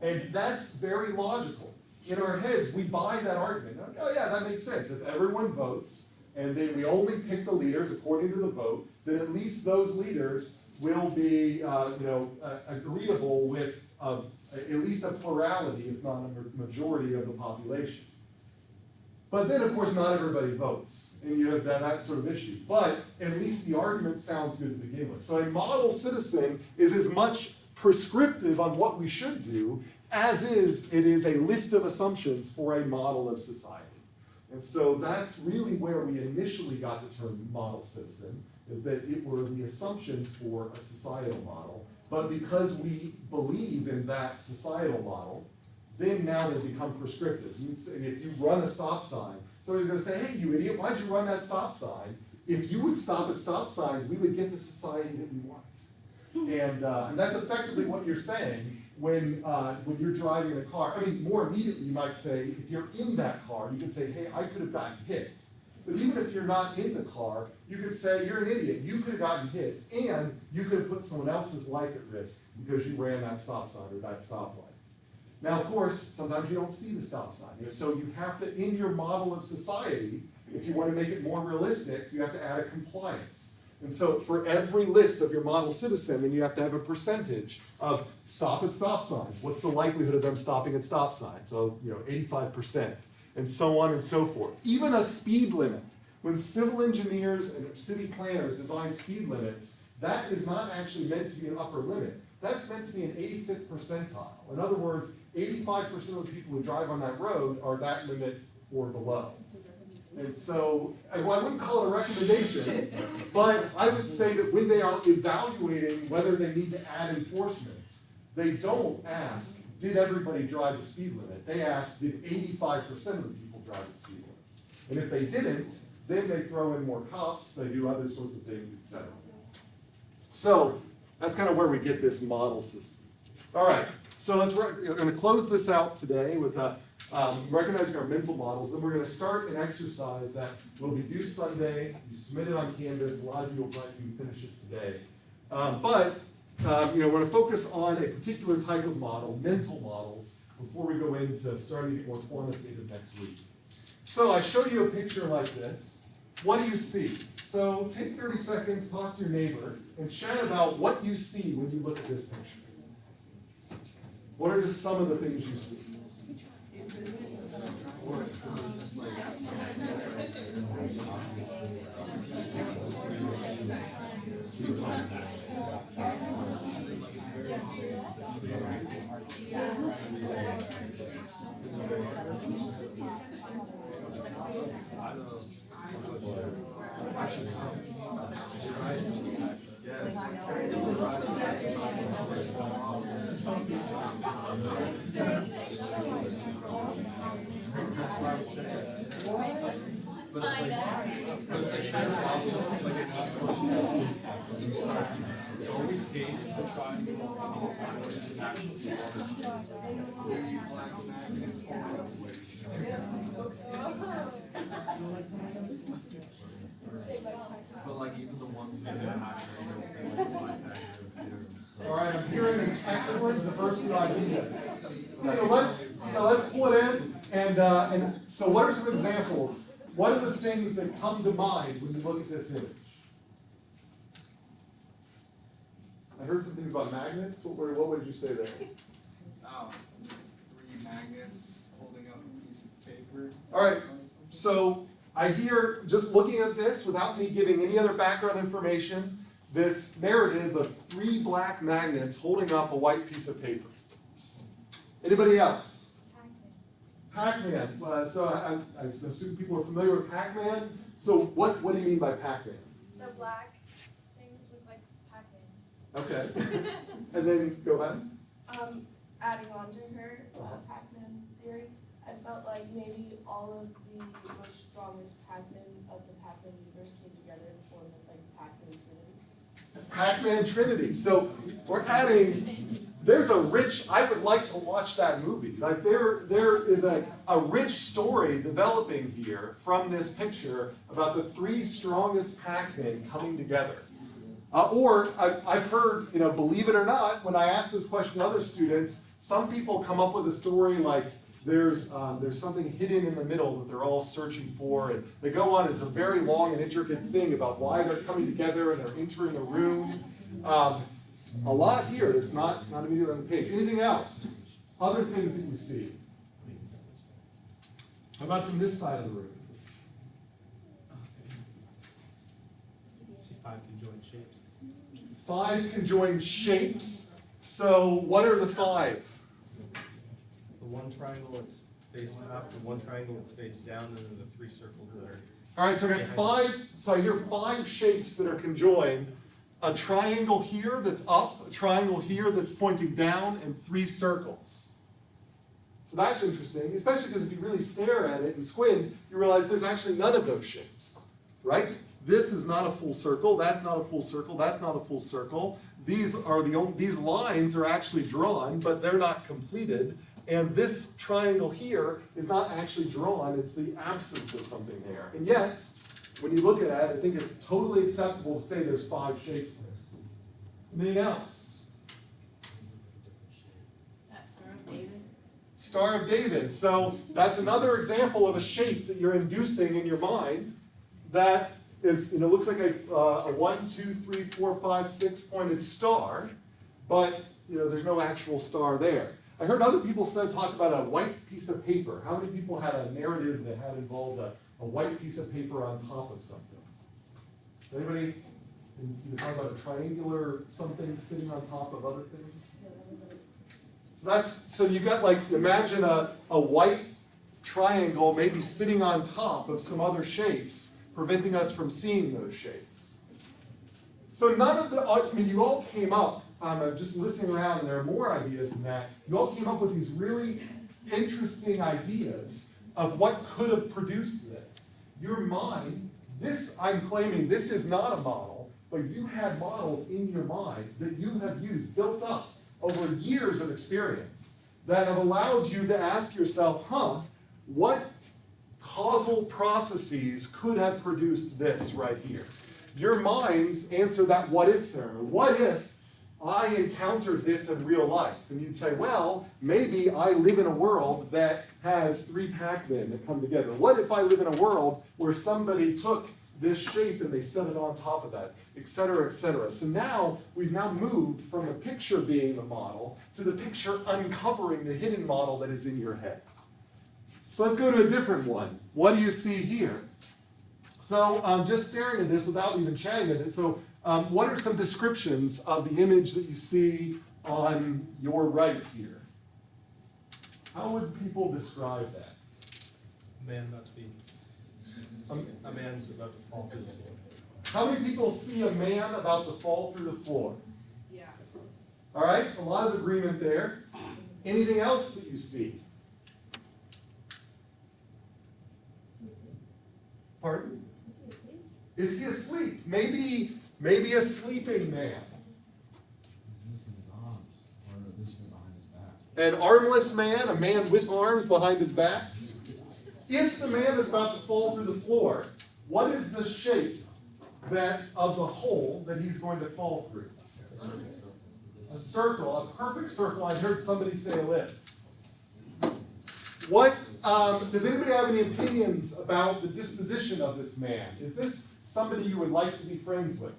And that's very logical. In our heads, we buy that argument. Oh yeah, that makes sense. If everyone votes, and then we only pick the leaders according to the vote, then at least those leaders will be, agreeable with at least a plurality, if not a majority of the population. But then, of course, not everybody votes, and you have that sort of issue. But at least the argument sounds good to begin with. So a model citizen is as much prescriptive on what we should do as it is a list of assumptions for a model of society. And so that's really where we initially got the term model citizen, is that it were the assumptions for a societal model. But because we believe in that societal model, then now they become prescriptive. If you run a stop sign, somebody's going to say, hey, you idiot, why'd you run that stop sign? If you would stop at stop signs, we would get the society that we want. And that's effectively what you're saying when you're driving a car. I mean, more immediately, you might say, if you're in that car, you can say, hey, I could have gotten hit. But even if you're not in the car, you could say, you're an idiot. You could have gotten hit, and you could have put someone else's life at risk because you ran that stop sign or that stoplight. Now, of course, sometimes you don't see the stop sign. So you have to, in your model of society, if you want to make it more realistic, you have to add a compliance. And so for every list of your model citizen, then you have to have a percentage of stop at stop signs. What's the likelihood of them stopping at stop signs? So, 85%, and so on and so forth. Even a speed limit. When civil engineers and city planners design speed limits, that is not actually meant to be an upper limit. That's meant to be an 85th percentile. In other words, 85% of the people who drive on that road are that limit or below. And so, well, I wouldn't call it a recommendation, but I would say that when they are evaluating whether they need to add enforcement, they don't ask, did everybody drive the speed limit? They asked, did 85% of the people drive the speed limit? And if they didn't, then they throw in more cops, they do other sorts of things, etc. So that's kind of where we get this model system. All right, so we're going to close this out today with recognizing our mental models. Then we're going to start an exercise that will be due Sunday. You submit it on Canvas. A lot of you will probably finish it today. We're going to focus on a particular type of model, mental models, before we go into starting to get more quantitative next week. So I show you a picture like this. What do you see? So take 30 seconds, talk to your neighbor, and chat about what you see when you look at this picture. What are just some of the things you see? But like even the ones that are higher, All right, I'm hearing an excellent diversity of ideas. So let's pull it in, and so what are some examples? What are the things that come to mind when you look at this image? I heard some things about magnets. What would you say there? 3 magnets holding up a piece of paper. All right, so I hear, just looking at this, without me giving any other background information, this narrative of 3 black magnets holding up a white piece of paper. Anybody else? Pac-Man. So I assume people are familiar with Pac-Man. So what do you mean by Pac-Man? The black things look like Pac-Man. Okay. And then go ahead. Adding on to her Pac-Man theory, I felt like maybe all of the most strongest Pac-Man of the Pac-Man universe came together and formed this like Pac-Man Trinity. Pac-Man Trinity. So we're adding, there's a rich, I would like to watch that movie. Like there is a rich story developing here from this picture about the 3 strongest Pac-Men coming together. I've heard, believe it or not, when I ask this question to other students, some people come up with a story like there's something hidden in the middle that they're all searching for, and they go on. It's a very long and intricate thing about why they're coming together and they're entering a room. A lot here that's not immediately on the page. Anything else? Other things that you see? How about from this side of the room? See 5 conjoined shapes. 5 conjoined shapes. So what are the 5? The one triangle that's faced up, the one triangle that's faced down, and then the 3 circles that are. All right, so I got 5. So I hear 5 shapes that are conjoined. A triangle here that's up, a triangle here that's pointing down, and 3 circles. So that's interesting, especially because if you really stare at it and squint, you realize there's actually none of those shapes, right? This is not a full circle, that's not a full circle, that's not a full circle. These lines are actually drawn, but they're not completed. And this triangle here is not actually drawn, it's the absence of something there. And yet, when you look at it, I think it's totally acceptable to say there's 5 shapes in this. Anything else? That Star of David. Star of David. So that's another example of a shape that you're inducing in your mind that is, looks like a 1, 2, 3, 4, 5, 6 pointed star, but there's no actual star there. I heard other people talk about a white piece of paper. How many people had a narrative that had involved a white piece of paper on top of something? Anybody? You talk about a triangular something sitting on top of other things? So you've got imagine a white triangle maybe sitting on top of some other shapes, preventing us from seeing those shapes. So none of you all came up just listening around, and there are more ideas than that, you all came up with these really interesting ideas of what could have produced this. Your mind, this, I'm claiming, this is not a model, but you had models in your mind that you have used, built up over years of experience, that have allowed you to ask yourself, what causal processes could have produced this right here? Your minds answer that what if scenario. What if I encountered this in real life? And you'd say, well, maybe I live in a world that has 3 Pac-Men that come together. What if I live in a world where somebody took this shape and they set it on top of that, et cetera, et cetera. So now, we've now moved from the picture being the model to the picture uncovering the hidden model that is in your head. So let's go to a different one. What do you see here? So just staring at this without even chatting at it. So what are some descriptions of the image that you see on your right here? How would people describe that? A man about to be, a man's about to fall through the floor. How many people see a man about to fall through the floor? Yeah. All right, a lot of agreement there. Anything else that you see? Pardon? Is he asleep? Maybe a sleeping man. He's missing his arms, or missing behind his back. An armless man, a man with arms behind his back. If the man is about to fall through the floor, what is the shape of the hole that he's going to fall through? A circle, a perfect circle. I heard somebody say ellipse. What, does anybody have any opinions about the disposition of this man? Is this somebody you would like to be friends with?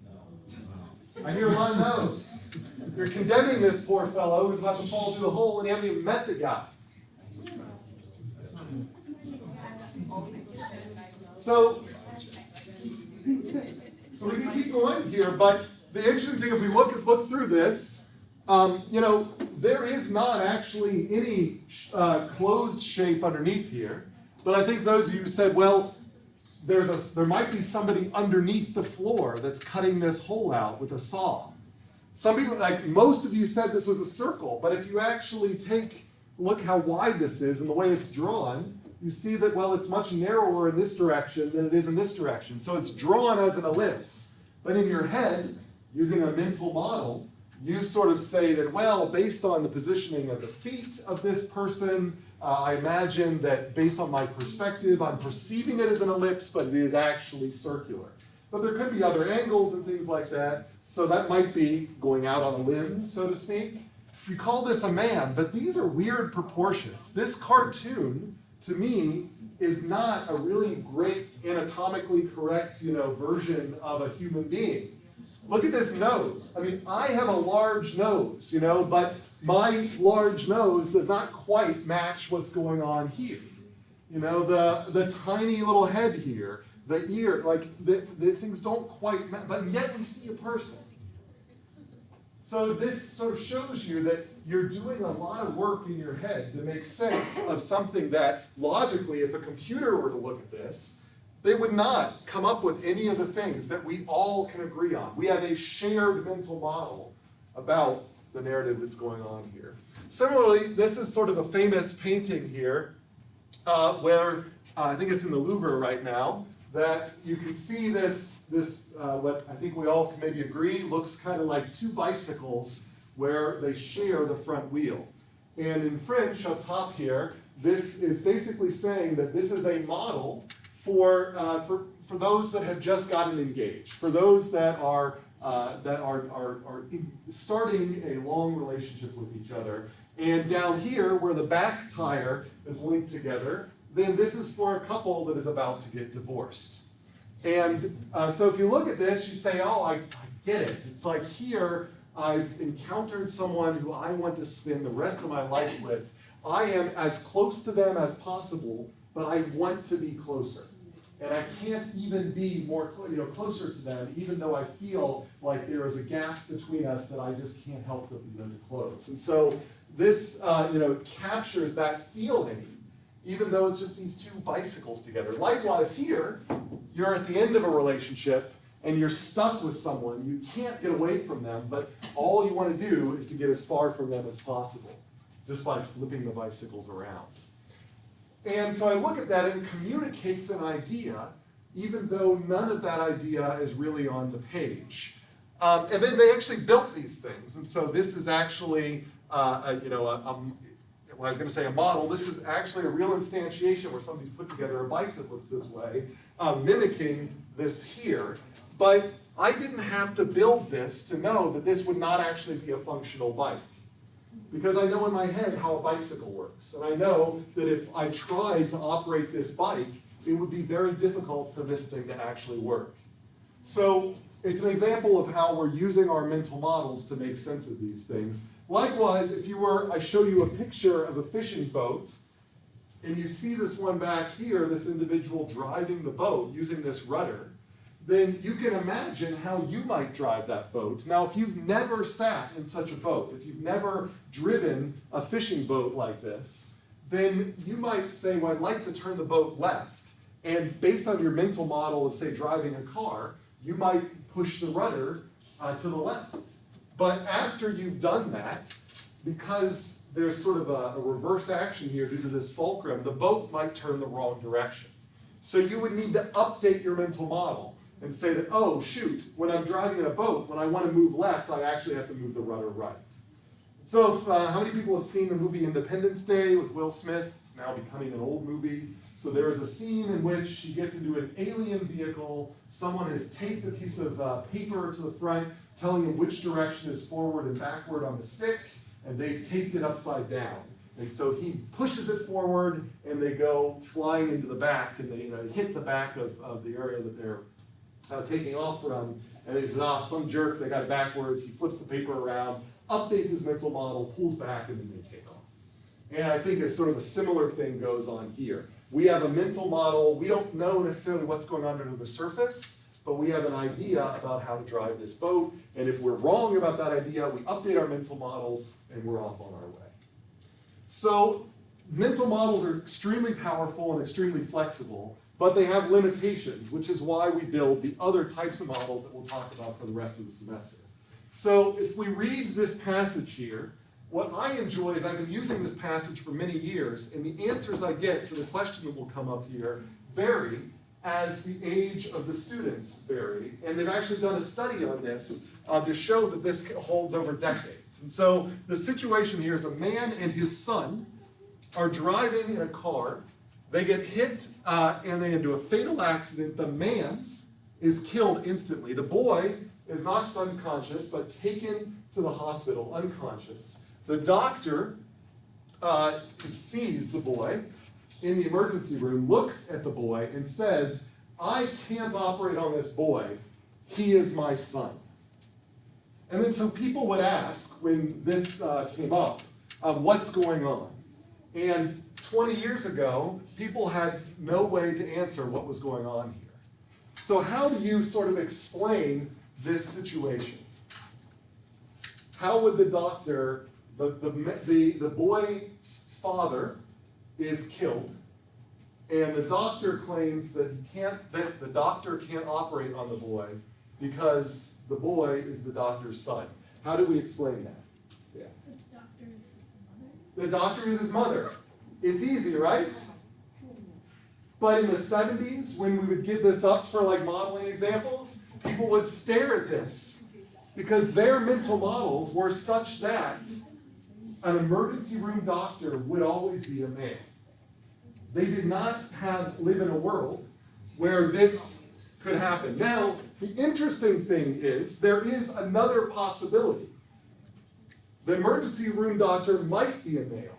No. I hear a lot of no's. You're condemning this poor fellow who's about to fall through the hole and you haven't even met the guy. So we can keep going here, but the interesting thing, if we look through this, there is not actually any closed shape underneath here. But I think those of you who said, well, there might be somebody underneath the floor that's cutting this hole out with a saw. Some people, like most of you said this was a circle, but if you actually look how wide this is and the way it's drawn, you see that, well, it's much narrower in this direction than it is in this direction. So it's drawn as an ellipse. But in your head, using a mental model, you sort of say that, well, based on the positioning of the feet of this person, I imagine that based on my perspective, I'm perceiving it as an ellipse, but it is actually circular. But there could be other angles and things like that. So that might be going out on a limb, so to speak. You call this a man, but these are weird proportions. This cartoon, to me, is not a really great anatomically correct, version of a human being. Look at this nose. I mean, I have a large nose, but my large nose does not quite match what's going on here. The tiny little head here, the ear, the things don't quite match, but yet we see a person. So this sort of shows you that you're doing a lot of work in your head to make sense of something that, logically, if a computer were to look at this, they would not come up with any of the things that we all can agree on. We have a shared mental model about the narrative that's going on here. Similarly, this is sort of a famous painting here, where I think it's in the Louvre right now, that you can see this what I think we all can maybe agree looks kind of like 2 bicycles where they share the front wheel. And in French, up top here, this is basically saying that this is a model for those that have just gotten engaged, for those that are starting a long relationship with each other. And down here, where the back tire is linked together, then this is for a couple that is about to get divorced. And so if you look at this, you say, oh, I get it. It's like here, I've encountered someone who I want to spend the rest of my life with. I am as close to them as possible, but I want to be closer. And I can't even be more closer to them, even though I feel like there is a gap between us that I just can't help to close. And so this captures that feeling, even though it's just these 2 bicycles together. Likewise here, you're at the end of a relationship, and you're stuck with someone, you can't get away from them, but all you want to do is to get as far from them as possible, just by flipping the bicycles around. And so I look at that and it communicates an idea, even though none of that idea is really on the page. And then they actually built these things, and so this is actually, well, I was going to say a model. This is actually a real instantiation where somebody's put together a bike that looks this way, mimicking this here. But I didn't have to build this to know that this would not actually be a functional bike, because I know in my head how a bicycle works, and I know that if I tried to operate this bike, it would be very difficult for this thing to actually work. So it's an example of how we're using our mental models to make sense of these things. Likewise, if I show you a picture of a fishing boat, and you see this one back here, this individual driving the boat using this rudder, then you can imagine how you might drive that boat. Now, if you've never sat in such a boat, if you've never driven a fishing boat like this, then you might say, well, I'd like to turn the boat left. And based on your mental model of, say, driving a car, you might push the rudder to the left. But after you've done that, because there's sort of a reverse action here due to this fulcrum, the boat might turn the wrong direction. So you would need to update your mental model and say that, oh, shoot, when I'm driving in a boat, when I want to move left, I actually have to move the rudder right. So how many people have seen the movie Independence Day with Will Smith? It's now becoming an old movie. So there is a scene in which she gets into an alien vehicle. Someone has taped a piece of paper to the front telling him which direction is forward and backward on the stick, and they've taped it upside down. And so he pushes it forward, and they go flying into the back, and they hit the back of the area that they're taking off from. And he says, some jerk, they got it backwards. He flips the paper around, updates his mental model, pulls back, and then they take off. And I think it's sort of a similar thing goes on here. We have a mental model. We don't know necessarily what's going on under the surface, but we have an idea about how to drive this boat. And if we're wrong about that idea, we update our mental models, and we're off on our way. So mental models are extremely powerful and extremely flexible, but they have limitations, which is why we build the other types of models that we'll talk about for the rest of the semester. So if we read this passage here, what I enjoy is I've been using this passage for many years, and the answers I get to the question that will come up here vary as the age of the students vary. And they've actually done a study on this to show that this holds over decades. And so the situation here is a man and his son are driving in a car. They get hit and they into a fatal accident. The man is killed instantly. The boy is knocked unconscious but taken to the hospital unconscious. The doctor sees the boy in the emergency room, looks at the boy, and says, I can't operate on this boy. He is my son. And then some people would ask, when this came up, what's going on? And 20 years ago, people had no way to answer what was going on here. So how do you sort of explain this situation? How would the doctor, the boy's father is killed, and the doctor claims that the doctor can't operate on the boy because the boy is the doctor's son. How do we explain that? Yeah. The doctor is his mother. It's easy, right? But in the 70s, when we would give this up for like modeling examples, people would stare at this because their mental models were such that an emergency room doctor would always be a man. They did not live in a world where this could happen. Now, the interesting thing is there is another possibility. The emergency room doctor might be a male.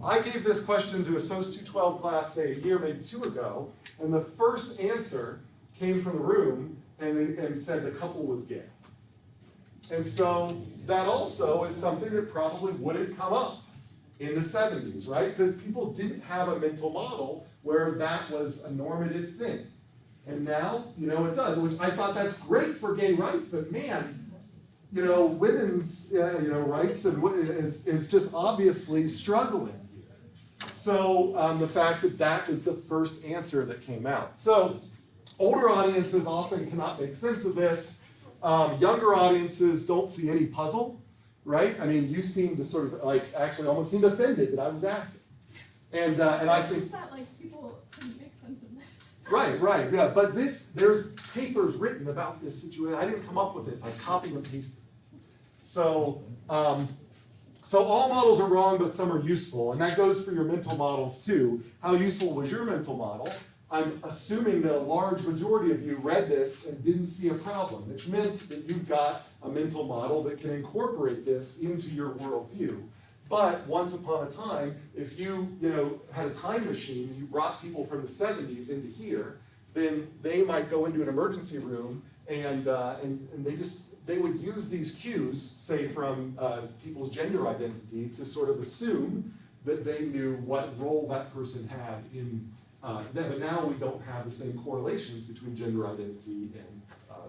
I gave this question to a SOS 212 class, say, a year, maybe two ago, and the first answer came from the room and said the couple was gay. And so that also is something that probably wouldn't come up in the 70s, right? Because people didn't have a mental model where that was a normative thing. And now, it does, which I thought that's great for gay rights, but man, women's, rights is just obviously struggling. So the fact that is the first answer that came out. So Older audiences often cannot make sense of this. Younger audiences don't see any puzzle, right? I mean, you seem to sort of like actually almost seemed offended that I was asking. And I think Just that like people couldn't make sense of this. right, yeah. But there's papers written about this situation. I didn't come up with this. I copied and pasted. So all models are wrong, but some are useful, and that goes for your mental models too. How useful was your mental model? I'm assuming that a large majority of you read this and didn't see a problem, which meant that you've got a mental model that can incorporate this into your worldview. But once upon a time, if you had a time machine and you brought people from the 70s into here, then they might go into an emergency room and they would use these cues, say from people's gender identity, to sort of assume that they knew what role that person had in but now we don't have the same correlations between gender identity and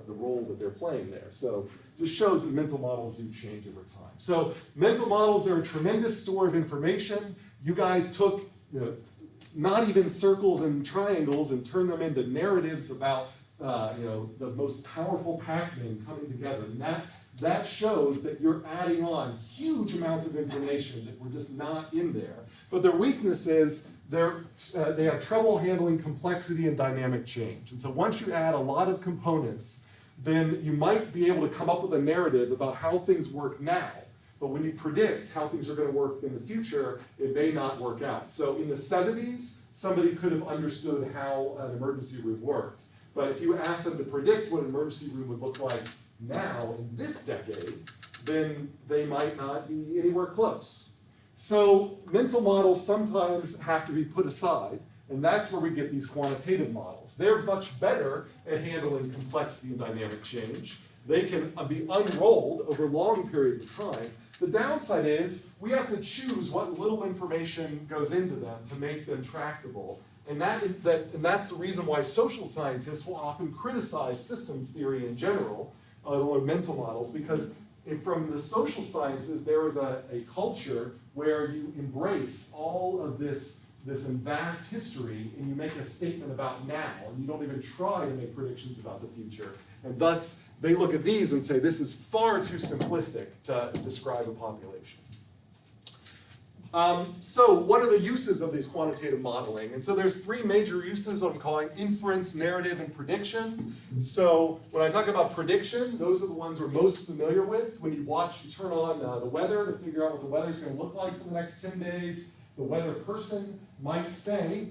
the role that they're playing there. So just shows that mental models do change over time. So mental models, they're a tremendous store of information. You guys took not even circles and triangles and turned them into narratives about the most powerful Pac-Man coming together. And that shows that you're adding on huge amounts of information that were just not in there. But their weakness is they have trouble handling complexity and dynamic change. And so once you add a lot of components, then you might be able to come up with a narrative about how things work now. But when you predict how things are going to work in the future, it may not work out. So in the 70s, somebody could have understood how an emergency room worked. But if you ask them to predict what an emergency room would look like now in this decade, then they might not be anywhere close. So mental models sometimes have to be put aside, and that's where we get these quantitative models. They're much better at handling complexity and dynamic change. They can be unrolled over long periods of time. The downside is we have to choose what little information goes into them to make them tractable. And that's the reason why social scientists will often criticize systems theory in general, or mental models, because from the social sciences, there is a culture where you embrace all of this vast history and you make a statement about now, and you don't even try to make predictions about the future. And thus, they look at these and say, this is far too simplistic to describe a population. So what are the uses of these quantitative modeling? And so there's three major uses I'm calling inference, narrative, and prediction. So when I talk about prediction, those are the ones we're most familiar with. When you turn on the weather to figure out what the weather's going to look like for the next 10 days, the weather person might say,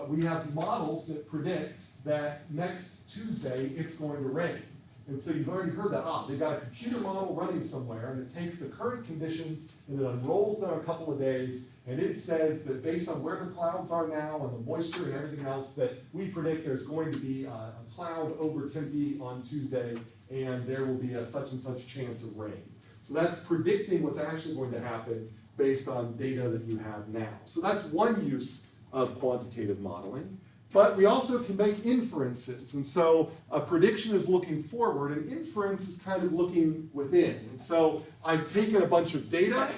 we have models that predict that next Tuesday it's going to rain. And so you've already heard that. They've got a computer model running somewhere, and it takes the current conditions and it unrolls them a couple of days, and it says that based on where the clouds are now and the moisture and everything else, that we predict there's going to be a cloud over Tempe on Tuesday, and there will be a such and such chance of rain. So that's predicting what's actually going to happen based on data that you have now. So that's one use of quantitative modeling. But we also can make inferences. And so a prediction is looking forward, and inference is kind of looking within. And so I've taken a bunch of data,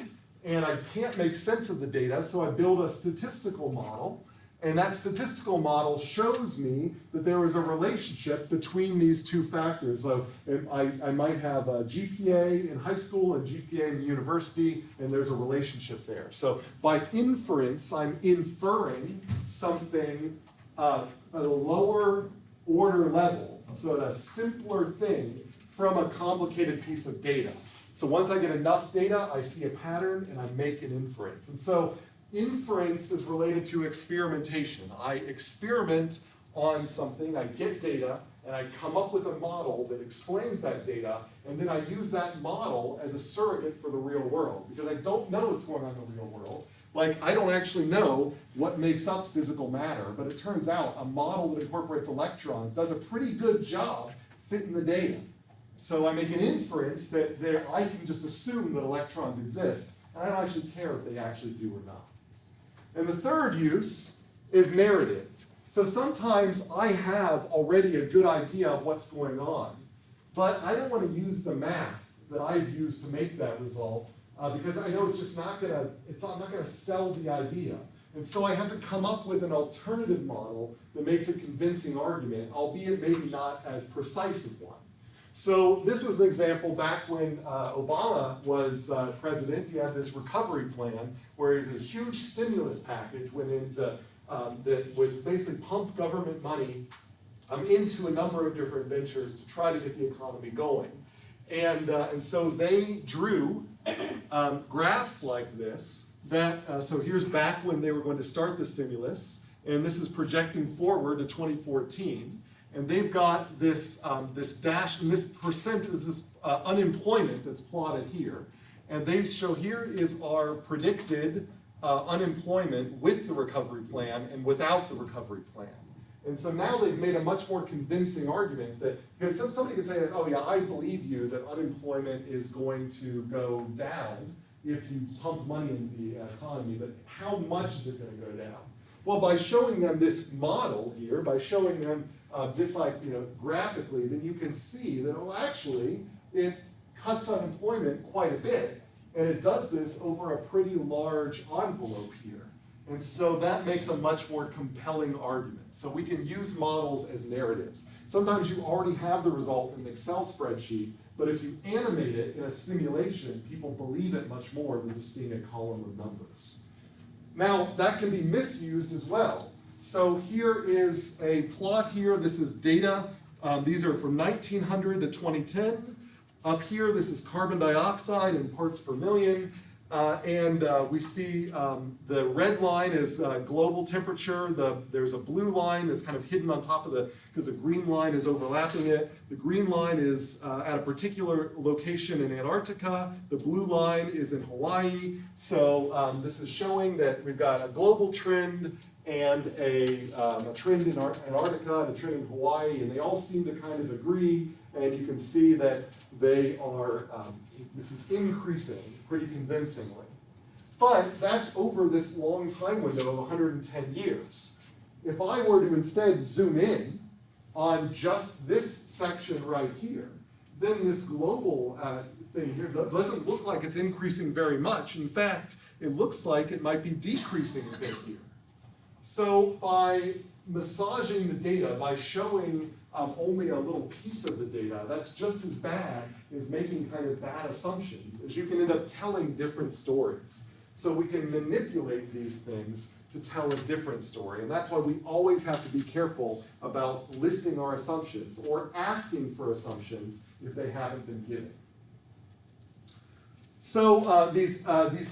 and I can't make sense of the data, so I build a statistical model. And that statistical model shows me that there is a relationship between these two factors. So I might have a GPA in high school and GPA in university, and there's a relationship there. So by inference, I'm inferring something at a lower order level, so at a simpler thing from a complicated piece of data. So once I get enough data, I see a pattern and I make an inference. And so inference is related to experimentation. I experiment on something, I get data, and I come up with a model that explains that data, and then I use that model as a surrogate for the real world, because I don't know what's going on in the real world. Like, I don't actually know what makes up physical matter, but it turns out a model that incorporates electrons does a pretty good job fitting the data. So I make an inference that I can just assume that electrons exist, and I don't actually care if they actually do or not. And the third use is narrative. So sometimes I have already a good idea of what's going on, but I don't want to use the math that I've used to make that result, because I know it's just not gonna sell the idea. And so I have to come up with an alternative model that makes a convincing argument, albeit maybe not as precise as one. So this was an example back when Obama was president. He had this recovery plan where a huge stimulus package went into, that would basically pump government money into a number of different ventures to try to get the economy going. And so they drew graphs like this that, so here's back when they were going to start the stimulus, and this is projecting forward to 2014. And they've got this, this dash, and this percent is this unemployment that's plotted here. And they show here is our predicted unemployment with the recovery plan and without the recovery plan. And so now they've made a much more convincing argument that, because somebody could say, that, oh yeah, I believe you that unemployment is going to go down if you pump money into the economy, but how much is it going to go down? Well, by showing them this model here, by showing them this graphically, then you can see that, well, actually, it cuts unemployment quite a bit, and it does this over a pretty large envelope here. And so that makes a much more compelling argument. So we can use models as narratives. Sometimes you already have the result in an Excel spreadsheet, but if you animate it in a simulation, people believe it much more than just seeing a column of numbers. Now, that can be misused as well. So here is a plot here. This is data. These are from 1900 to 2010. Up here, this is carbon dioxide in parts per million. We see the red line is global temperature. There's a blue line that's kind of hidden on top of because the green line is overlapping it. The green line is at a particular location in Antarctica. The blue line is in Hawaii. So this is showing that we've got a global trend and a trend in Antarctica and a trend in Hawaii, and they all seem to kind of agree. And you can see that they are, this is increasing pretty convincingly. But that's over this long time window of 110 years. If I were to instead zoom in on just this section right here, then this global thing here doesn't look like it's increasing very much. In fact, it looks like it might be decreasing a bit here. So by massaging the data, by showing only a little piece of the data, that's just as bad as making kind of bad assumptions, as you can end up telling different stories. So we can manipulate these things to tell a different story. And that's why we always have to be careful about listing our assumptions or asking for assumptions if they haven't been given. So these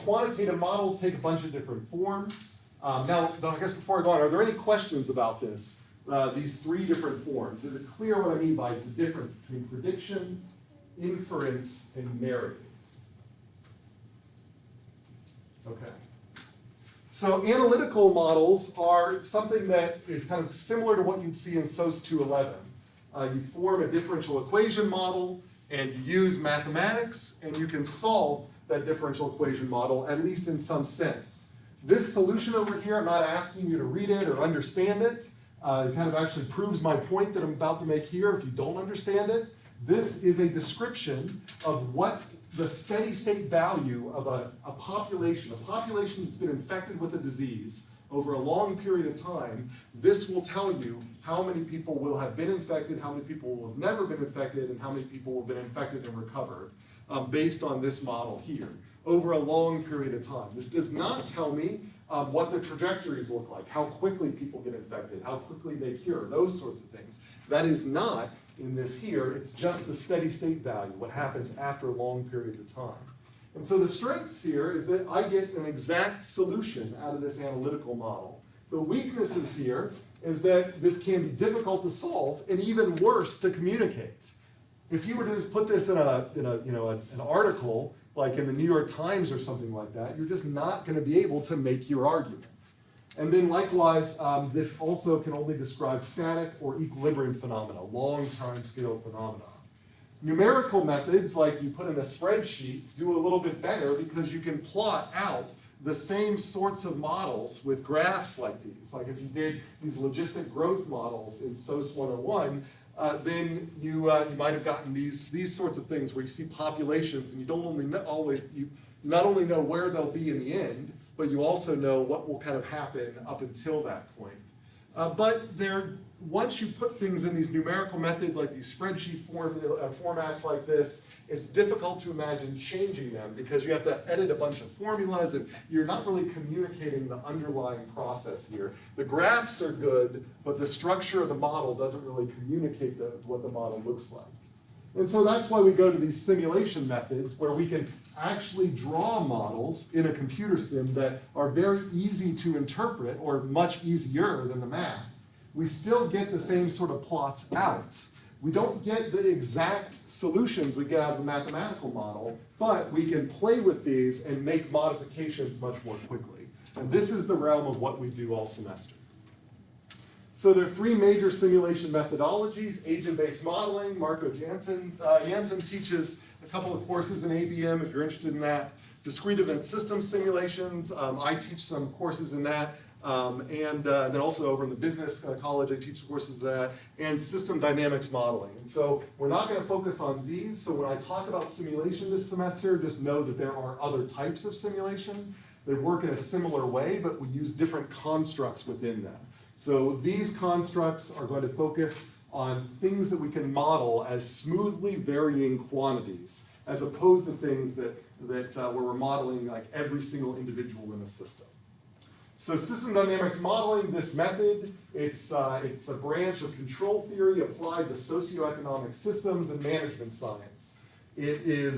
quantitative models take a bunch of different forms. Now, I guess before I go on, are there any questions about this? These three different forms. Is it clear what I mean by the difference between prediction, inference, and narrative? Okay. So analytical models are something that is kind of similar to what you'd see in SOS 211. You form a differential equation model, and you use mathematics, and you can solve that differential equation model, at least in some sense. This solution over here, I'm not asking you to read it or understand it. It kind of actually proves my point that I'm about to make here if you don't understand it. This is a description of what the steady state value of a population that's been infected with a disease over a long period of time. This will tell you how many people will have been infected, how many people will have never been infected, and how many people will have been infected and recovered based on this model here over a long period of time. This does not tell me what the trajectories look like, how quickly people get infected, how quickly they cure, those sorts of things. That is not in this here. It's just the steady state value, what happens after long periods of time. And so the strengths here is that I get an exact solution out of this analytical model. The weaknesses here is that this can be difficult to solve and even worse to communicate. If you were to just put this in an article, like in the New York Times or something like that, you're just not going to be able to make your argument. And then likewise, this also can only describe static or equilibrium phenomena, long time scale phenomena. Numerical methods, like you put in a spreadsheet, do a little bit better because you can plot out the same sorts of models with graphs like these. Like if you did these logistic growth models in SOS 101, then you might have gotten these sorts of things where you see populations and you don't only you not only know where they'll be in the end, but but you also know what will kind of happen up until that point. But once you put things in these numerical methods, like these spreadsheet formats like this, it's difficult to imagine changing them because you have to edit a bunch of formulas and you're not really communicating the underlying process here. The graphs are good, but the structure of the model doesn't really communicate what the model looks like. And so that's why we go to these simulation methods where we can actually draw models in a computer sim that are very easy to interpret, or much easier than the math. We still get the same sort of plots out. We don't get the exact solutions we get out of the mathematical model, but we can play with these and make modifications much more quickly. And this is the realm of what we do all semester. So there are three major simulation methodologies: agent-based modeling. Marco Jansen teaches a couple of courses in ABM if you're interested in that. Discrete event system simulations, I teach some courses in that. And then also over in the business college, I teach courses of that, and system dynamics modeling. And so we're not going to focus on these. So when I talk about simulation this semester, just know that there are other types of simulation. They work in a similar way, but we use different constructs within them. So these constructs are going to focus on things that we can model as smoothly varying quantities, as opposed to things that where we're modeling like every single individual in a system. So system dynamics modeling, this method, it's a branch of control theory applied to socioeconomic systems and management science. It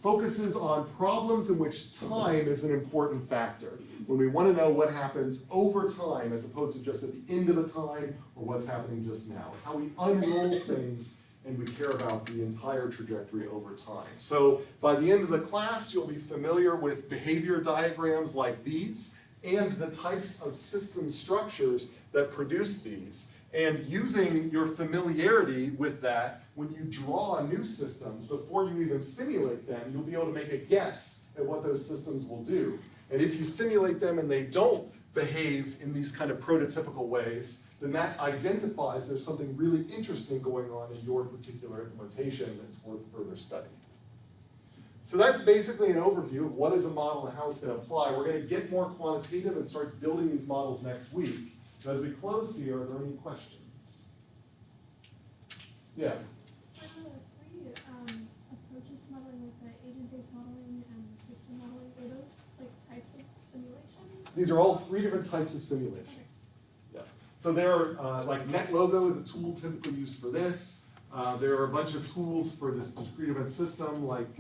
focuses on problems in which time is an important factor. When we want to know what happens over time as opposed to just at the end of a time or what's happening just now. It's how we unroll things and we care about the entire trajectory over time. So by the end of the class, you'll be familiar with behavior diagrams like these and the types of system structures that produce these. And using your familiarity with that, when you draw new systems, before you even simulate them, you'll be able to make a guess at what those systems will do. And if you simulate them and they don't behave in these kind of prototypical ways, then that identifies there's something really interesting going on in your particular implementation that's worth further study. So that's basically an overview of what is a model and how it's going to apply. We're going to get more quantitative and start building these models next week. As we close here, are there any questions? Yeah? Three approaches to modeling, like the agent-based modeling and system modeling, are those like types of simulation? These are all three different types of simulation. Okay. Yeah. So there are, like NetLogo is a tool typically used for this. There are a bunch of tools for this discrete event system, like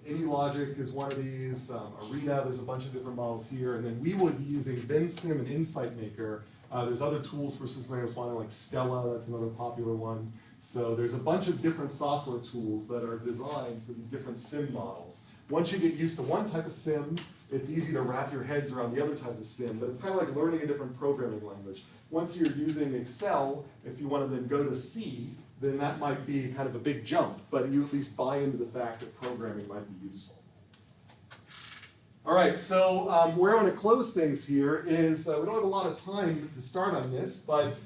AnyLogic is one of these, Arena, there's a bunch of different models here, and then we would be using VinSim and InsightMaker. There's other tools for system dynamics modeling like Stella, that's another popular one. So there's a bunch of different software tools that are designed for these different sim models. Once you get used to one type of sim, it's easy to wrap your heads around the other type of sim, but it's kind of like learning a different programming language. Once you're using Excel, if you want to then go to C, then that might be kind of a big jump, but you at least buy into the fact that programming might be useful. All right, so where I want to close things here is, we don't have a lot of time to start on this, but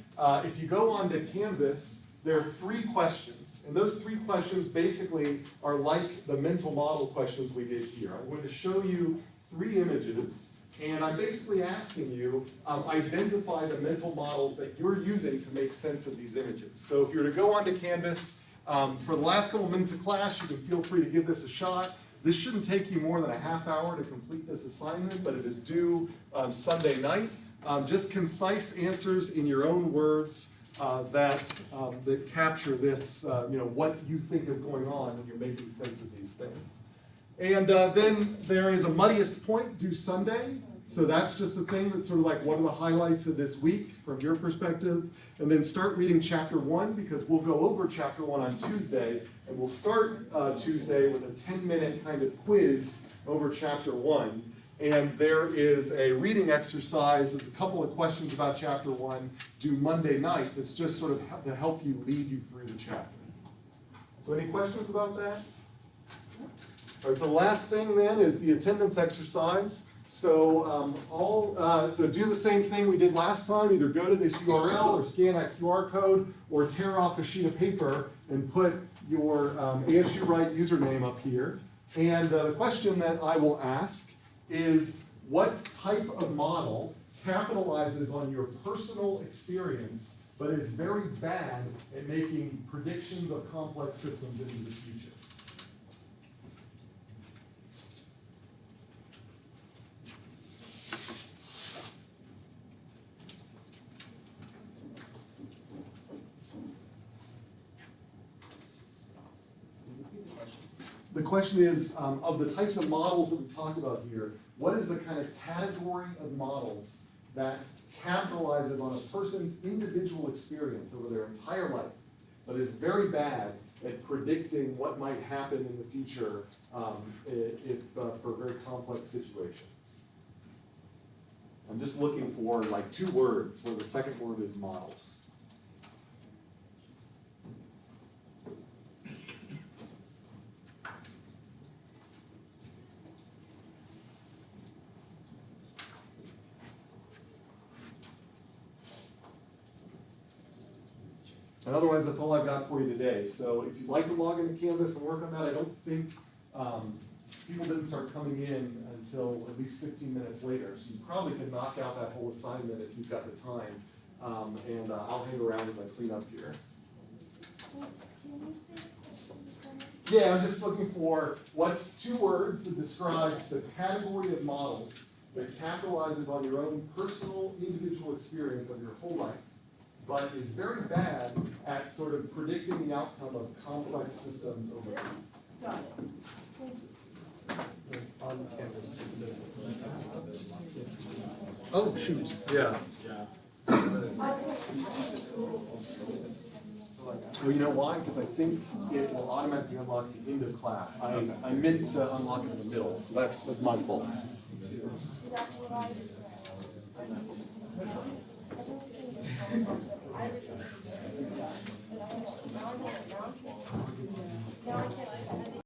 if you go on to Canvas, there are 3 questions. And those 3 questions basically are like the mental model questions we did here. I'm going to show you 3 images, and I'm basically asking you, identify the mental models that you're using to make sense of these images. So if you were to go onto Canvas, for the last couple minutes of class, you can feel free to give this a shot. This shouldn't take you more than a half hour to complete this assignment, but it is due Sunday night. Just concise answers in your own words that capture this, what you think is going on when you're making sense of these things. And then there is a muddiest point due Sunday. So that's just the thing that's sort of like, what are the highlights of this week from your perspective? And then start reading chapter 1, because we'll go over chapter 1 on Tuesday. And we'll start Tuesday with a 10-minute kind of quiz over chapter 1. And there is a reading exercise. There's a couple of questions about chapter 1 due Monday night. That's just sort of to help you lead you through the chapter. So any questions about that? All right, so the last thing then is the attendance exercise. So so do the same thing we did last time. Either go to this URL or scan that QR code or tear off a sheet of paper and put your ASU Write username up here. And the question that I will ask is what type of model capitalizes on your personal experience, but is very bad at making predictions of complex systems into the future. The question is, of the types of models that we talked about here, what is the kind of category of models that capitalizes on a person's individual experience over their entire life, but is very bad at predicting what might happen in the future for very complex situations? I'm just looking for like 2 words where the second word is models. And otherwise, that's all I've got for you today. So if you'd like to log into Canvas and work on that, I don't think people didn't start coming in until at least 15 minutes later. So you probably could knock out that whole assignment if you've got the time. And I'll hang around as I clean up here. Yeah, I'm just looking for what's 2 words that describes the category of models that capitalizes on your own personal, individual experience of your whole life, but is very bad at sort of predicting the outcome of complex systems over time. Got it. On Canvas. Oh, shoot, yeah. Well, you know why? Because I think it will automatically unlock the end of class. I meant to unlock it in the middle, so that's my fault. See, that's what I said. Now I can't